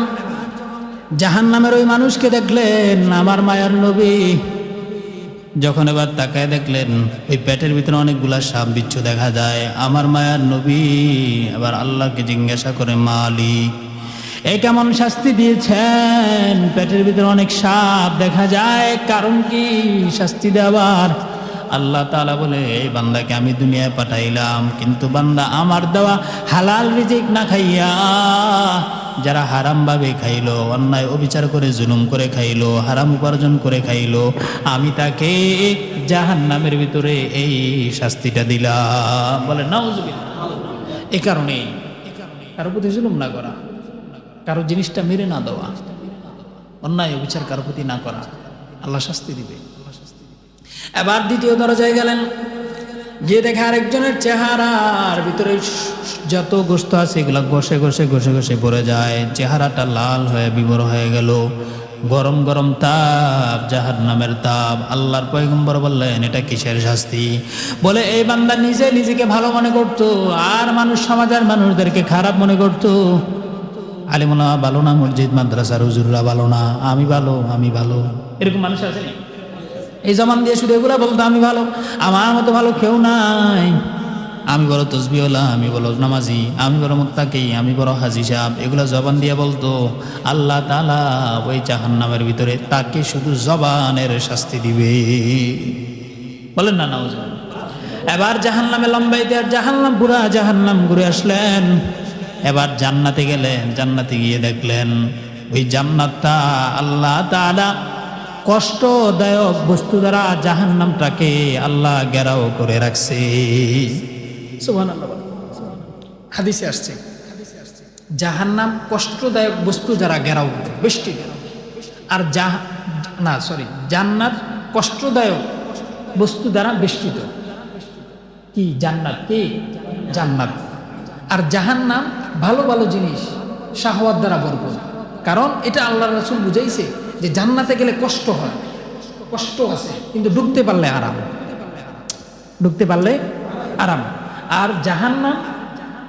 জাহান্নামের ওই মানুষকে দেখলেন আমার মায়ার নবী, যখন এবার তাকায় দেখলেন ওই পেটের ভিতরে অনেকগুলা সাপ বিচ্ছু দেখা যায়, আমার মায়ার নবী এবার আল্লাহকে জিজ্ঞাসা করে, মালিক এই কেমন শাস্তি দিয়েছেন? পেটের ভিতরে অনেক সাপ দেখা যায়, কারণ কি শাস্তি দেওয়ার? আল্লাহ তাআলা বলে, এই বান্দাকে আমি দুনিয়ায় পাঠাইলাম, কিন্তু বান্দা আমার দেওয়া হালাল রিজিক না খাইয়া যারা হারাম ভাবে খাইলো, অন্যায় অবিচার করে জুলুম করে খাইলো, হারাম উপার্জন করে খাইলো, আমি তাকে জাহান্নামের ভিতরে এই শাস্তিটা দিলাম। বলে নাউজুবিল্লাহ। এই কারণে কারো প্রতি জুলুম না করা, কারো জিনিসটা মেরে না দেওয়া, অন্যায় অবিচার কারো প্রতি না করা, আল্লাহ শাস্তি দিবে। এবার দ্বিতীয় দরজায় গেলেন, গিয়ে দেখে আরেকজনের চেহারার ভিতরে যত গোশত আছে এগুলা ঘষে ঘষে ঘষে ঘষে পড়ে যায়, চেহারাটা লাল হয়ে বিবর হয়ে গেল। গরম গরম তাপ, জাহান্নামের তাপ। আল্লাহর পয়গম্বর বললেন, এটা কিসের শাস্তি? বলে, এই বান্দা নিজে নিজেকে ভালো মনে করতো, আর মানুষ সমাজের মানুষদেরকে খারাপ মনে করতো। আলিমুল্লাহ ভালো না, মসজিদ মাদ্রাসার হুজুররা ভালো না, আমি ভালো, আমি ভালো। এরকম মানুষ আছে না? এই জবান দিয়ে শুধু এগুলা বলতো, আমি ভালো, আমার মতো ভালো কেউ নাই, আমি বড় তসবিহওয়ালা, আমি বড় নামাজি, আমি বড় মুত্তাকি, আমি বড় হাজি সাহেব, এগুলা জবান দিয়ে বলতো। আল্লাহ তাআলা ওই জাহান্নামের ভিতরে তাকে শুধু জবানের শাস্তি দিবে। বলেন না নাউজুবিল্লাহ। এবার জাহান্নামে লম্বাইতে, আর জাহান্নাম পুরা জাহান্নাম ঘুরে আসলেন। এবার জান্নাতে গেলেন, জান্নাতে গিয়ে দেখলেন ওই জান্নাতটা আল্লাহ তাআলা কষ্টদায়ক বস্তু দ্বারা জাহান্নামটাকে আল্লাহ ঘেরাও করে রাখছে। সুবহানাল্লাহ। হাদিসে আসছে জাহান্নাম কষ্টদায়ক বস্তু দ্বারা ঘেরাও, বেষ্টিত। আর জান্নাত কষ্টদায়ক বস্তু দ্বারা বেষ্টিত। কি জান্নাত? কি জান্নাত। আর জাহান্নাম ভালো ভালো জিনিস শাহওয়াত দ্বারা ভরপুর। কারণ এটা আল্লাহর রাসূল বুঝাইছে যে জান্নাতে গেলে কষ্ট হয়, কষ্ট আছে, কিন্তু ঢুকতে পারলে আরাম, ঢুকতে পারলে আরাম। আর জাহান্নাম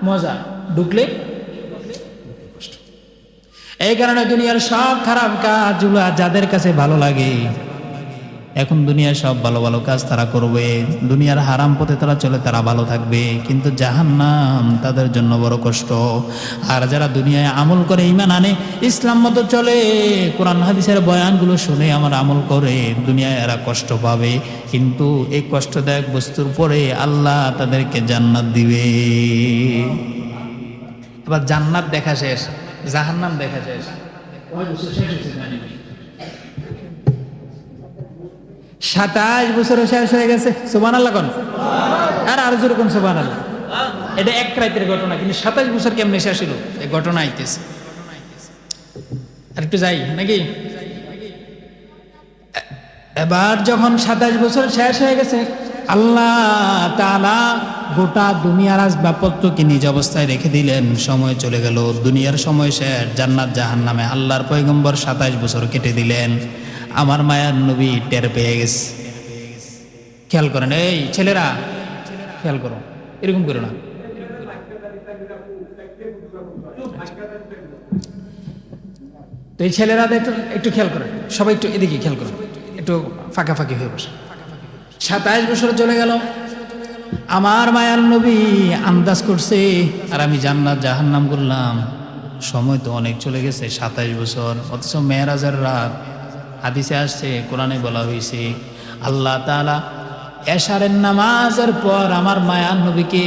মজা, ঢুকলে কষ্ট। এই কারণে দুনিয়ার সব খারাপ কাজগুলো যাদের কাছে ভালো লাগে, এখন দুনিয়ার সব ভালো ভালো কাজ তারা করবে, দুনিয়ার হারাম পথে তারা চলে, তারা ভালো থাকবে, কিন্তু জাহান্নাম তাদের জন্য বড় কষ্ট। আর যারা দুনিয়ায় আমল করে, ঈমান আনে, ইসলাম মতো চলে, কোরআন হাদিসের বয়ানগুলো শুনে আমার আমল করে, দুনিয়ায় এরা কষ্ট পাবে, কিন্তু এই কষ্টদায়ক বস্তুর পরে আল্লাহ তাদেরকে জান্নাত দিবে। এবার জান্নাত দেখা শেষ, জাহান্নাম দেখা শেষ। 27 বছরে শেষ হয়ে গেছে। সুবহানাল্লাহ কোন? আর জোরে কোন সুবহানাল্লাহ। এটা এক রাতের ঘটনা, কিন্তু 27 বছর কেমনে শেষ হলো এই ঘটনা আইতেছে। আর একটু যাই নাকি? এবার যখন 27 বছর শেষ হয়ে গেছে, আল্লাহ তাআলা গোটা দুনিয়ার আসবাবপত্রকে নিজ অবস্থায় রেখে দিলেন। সময় চলে গেল, দুনিয়ার সময় শেষ, জান্নাত জাহান্নামে আল্লাহর পয়গম্বর 27 বছর কেটে দিলেন। আমার মায়ার নবী টের পেয়ে গেছে। খেয়াল করেন, এই ছেলেরা খেয়াল করো, এরকম করো না। তো এই ছেলেরা একটু খেয়াল করেন, সবাই একটু এদিকে খেয়াল করেন, একটু ফাঁকাফাঁকি হয়ে বসে। 27 বছর চলে গেল, আমার মায়ার নবী আন্দাজ করছে, আর আমি জান্নাত জাহান্নাম করলাম। সময় তো অনেক চলে গেছে, 27 বছর, অথচ মেরাজের রাত। হাদিসে আসছে, কোরআনে বলা হয়েছে, আল্লাহ তাআলা এশারের নামাজের পর আমার মায়ার নবীকে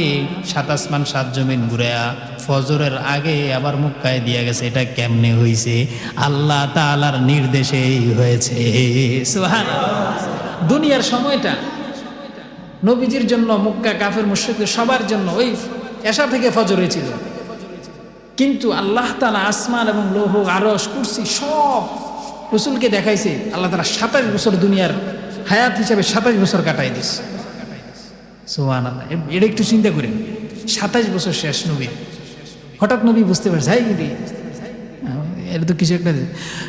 7 আসমান 7 জমিন ঘুরেয়া ফজরের আগে আবার মক্কায় দিয়ে গেছে। এটা কেমনে হয়েছে? আল্লাহ তাআলার নির্দেশেই হয়েছে। সুবহানাল্লাহ। দুনিয়ার সময়টা নবীজির জন্য, মক্কা কাফের মুশরিকদের সবার জন্য ওই এশা থেকে ফজর হয়েছিল, কিন্তু আল্লাহ তাআলা আসমান এবং লৌহ আরশ কুরসি সব রাসূলকে দেখাইছে। আল্লাহ তাআলা 27 বছর দুনিয়ার হায়াত হিসাবে 27 বছর কাটাই দিছে। সুবহানাল্লাহ। এটা একটু চিন্তা করেন, 27 বছর শেষ নবী। হঠাৎ নবী বুঝতে পারছে, এটা তো কিছু একটা।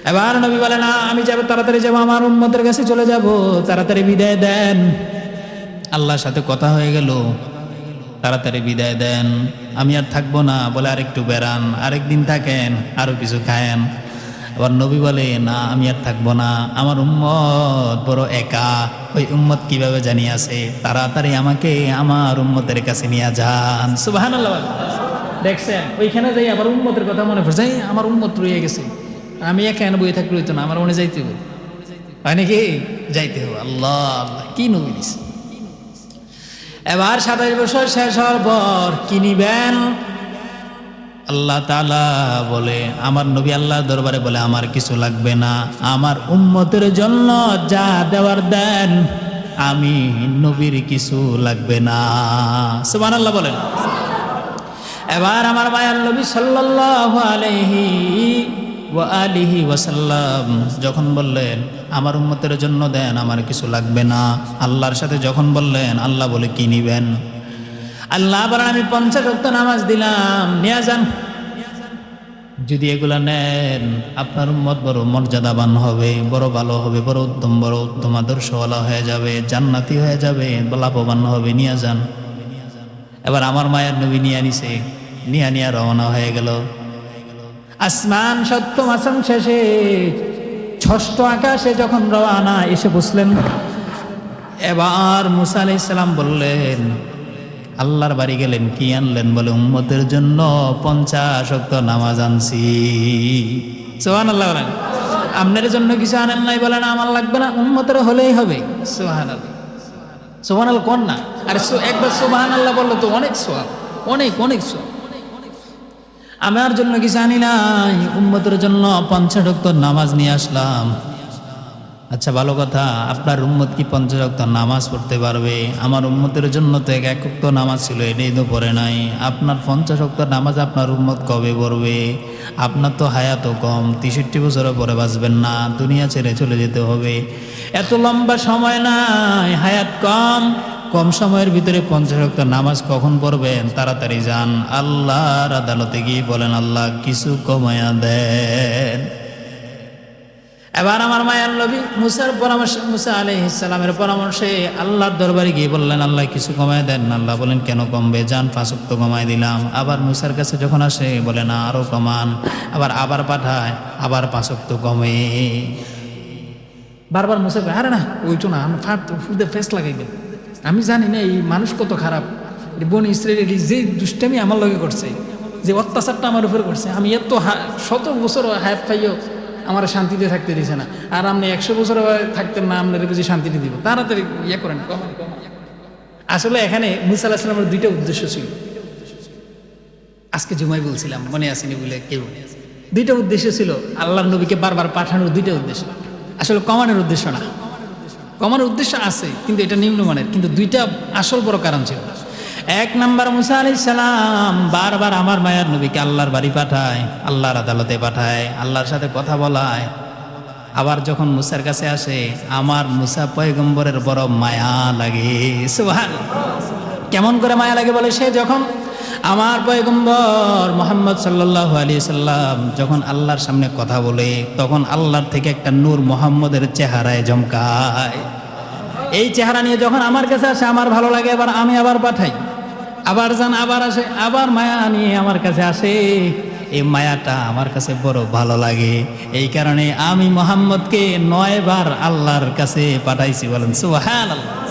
এবার নবী বলে, না আমি যাবো, তাড়াতাড়ি যাবো, আমার উম্মতের কাছে চলে যাব, তাড়াতাড়ি বিদায় দেন। আল্লাহর সাথে কথা হয়ে গেল, তাড়াতাড়ি বিদায় দেন, আমি আর থাকবো না। বলে আরেকটু বেড়ান, আরেকদিন থাকেন, আরো কিছু খায়েন। আবার নবী বলে, না আমি আর থাকবো না, আমার উম্মত বড় একা, ওই উম্মত কিভাবে জানি আছে, তাড়াতাড়ি আমাকে আমার উম্মতের কাছে নিয়ে যান। সুবহানাল্লাহ। দেখছেন, ওইখানে যাই আবার উম্মতের কথা মনে পড়ছে, আমার উম্মত রয়ে গেছে, আমি এখানে বই থাকলে হইতো না, আমার মনে যাইতে হবে, হয় নাকি? যাইতে হবে। আল্লাহ আল্লাহ, কি নবী দিছে। এবার 27 বছর শেষ হওয়ার পর কি নিবেন? আল্লাহ তাআলা বলে, আমার নবী আল্লাহর দরবারে বলে, আমার কিছু লাগবে না, আমার উম্মতের জন্য যা দেওয়ার দেন, আমি নবীর কিছু লাগবে না। সুবহানাল্লাহ বলেন। এবার আমার মায়ার নবী সাল্লাল্লাহু আলাইহি ওয়া আলিহি ওয়াসাল্লাম যখন বললেন, আমার উম্মতের জন্য দেন, আমার কিছু লাগবে না, আল্লাহর সাথে যখন বললেন, আল্লাহ বলে, কি নিবেন? আল্লাহ বলেন, আমি 50 ওয়াক্ত নামাজ দিলাম, নিয়ে যান। যদি এগুলা নেন, আপনার উম্মত বড় মর্যাদাবান হবে, বড় ভালো হবে, বড় উত্তম আদর্শওয়ালা হয়ে যাবে, জান্নাতি হয়ে যাবে, লাভবান হবে, নিয়ে যান। এবার আমার মায়ের নবী নিয়ে নিছে, নিয়ে রওনা হয়ে গেল। আসমান 7ম আসমান শেষে 6ষ্ঠ আকাশে যখন রওনা এসে বসলেন, এবার মুসা আলাইহিস সালাম বললেন, আল্লাহর বাড়ি গেলেন, কি আনলেন? বলে, উম্মতের জন্য 50 ওয়াক্ত নামাজ আনছি। সুবহানাল্লাহ বলেন। আপনার জন্য কিছু আনেন নাই? বলেন, আমার লাগবে না, উম্মতের হলেই হবে। সুবহানাল্লাহ। সুবহানাল্লাহ কোন না? আরে একবার সুবহানাল্লাহ বললে তো অনেক সওয়াব, অনেক অনেক সওয়াব। আমার জন্য কিছু আনি নাই, উম্মতের জন্য 50 ওয়াক্ত নামাজ নিয়ে আসলাম। আচ্ছা ভালো কথা, আপনার উম্মত কি 50 ওয়াক্ত নামাজ পড়তে পারবে? আমার উম্মতের জন্য তো এক ওয়াক্ত নামাজ ছিল, এটাই তো পড়ে নাই। আপনার 50 ওয়াক্ত নামাজ আপনার উম্মত কবে পড়বে? আপনার তো হায়াতও কম, 63 বছরে পরে বাঁচবেন না, দুনিয়া ছেড়ে চলে যেতে হবে। এত লম্বা সময় নাই, হায়াত কম, কম সময়ের ভিতরে 50 ওয়াক্ত নামাজ কখন পড়বেন? তাড়াতাড়ি যান, আল্লাহর আদালতে গিয়ে বলেন, আল্লাহ কিছু কমায়া দেন। এবার আমার মায়ার নবী মুসার পরামর্শে, মুসা আলাইহিস সালামের পরামর্শে আল্লাহর দরবারে গিয়ে বললেন, আল্লাহ কিছু কমায় দেন। আল্লাহ বলেন, কেন কমবে? যান 5 ওয়াক্ত কমায় দিলাম। আবার মুসার কাছে যখন আসে বলে না আরো কমান, আবার পাঠায়, আবার 5 ওয়াক্ত কমে। বারবার মুসা কয়, আরে না ওইটো না, আমি ফুদে ফেস লাগাইবে। আমি জানি না এই মানুষ কত খারাপ, বনি ইসরায়েল যে দুষ্টামি আমার লগে করছে, যে অত্যাচারটা আমার উপর করছে, আমি এত শত বছর হায়াত পাইও আমার শান্তিতে থাকতে দিছে না। আর আপনি 100 বছর থাকতেন না, আপনার বুঝি শান্তিতে দিব? তাড়াতাড়ি ইয়ে করেন, কমান। আসলে এখানে মুসা আলাইহিস সালামের 2টা উদ্দেশ্য ছিল। আজকে জুমায় বলছিলাম, মনে আসেনি বলে কেউ। 2টা উদ্দেশ্য ছিল আল্লাহর নবীকে বারবার পাঠানোর, 2টা উদ্দেশ্য। আসলে কমানোর উদ্দেশ্য না, কমানোর উদ্দেশ্য আছে কিন্তু এটা নিম্নমানের, কিন্তু 2টা আসল বড় কারণ ছিল। 1 নাম্বার, মুসা আলাইহিস সালাম বারবার আমার মায়ার নবীকে আল্লাহর বাড়ি পাঠায়, আল্লাহর আদালতে পাঠায়, আল্লাহর সাথে কথা বলায়। আবার যখন মুসার কাছে আসে, আমার মুসা পয়গম্বরের বড় মায়া লাগে। সুবহানাল্লাহ। কেমন করে মায়া লাগে বলে, সে যখন আমার পয়গম্বর মুহাম্মদ সাল্লাল্লাহু আলাইহি সাল্লাম যখন আল্লাহর সামনে কথা বলে, তখন আল্লাহর থেকে একটা নূর মুহাম্মদের চেহারায় ঝমকায়। এই চেহারা নিয়ে যখন আমার কাছে আসে, আমার ভালো লাগে। এবার আমি আবার পাঠাই, আবার যান, আবার আসে, আবার মায়া নিয়ে আমার কাছে আসে। এই মায়াটা আমার কাছে বড় ভালো লাগে, এই কারণে আমি মুহাম্মদকে 9 বার আল্লাহর কাছে পাঠাইছি। বলেন সুবহানাল্লাহ।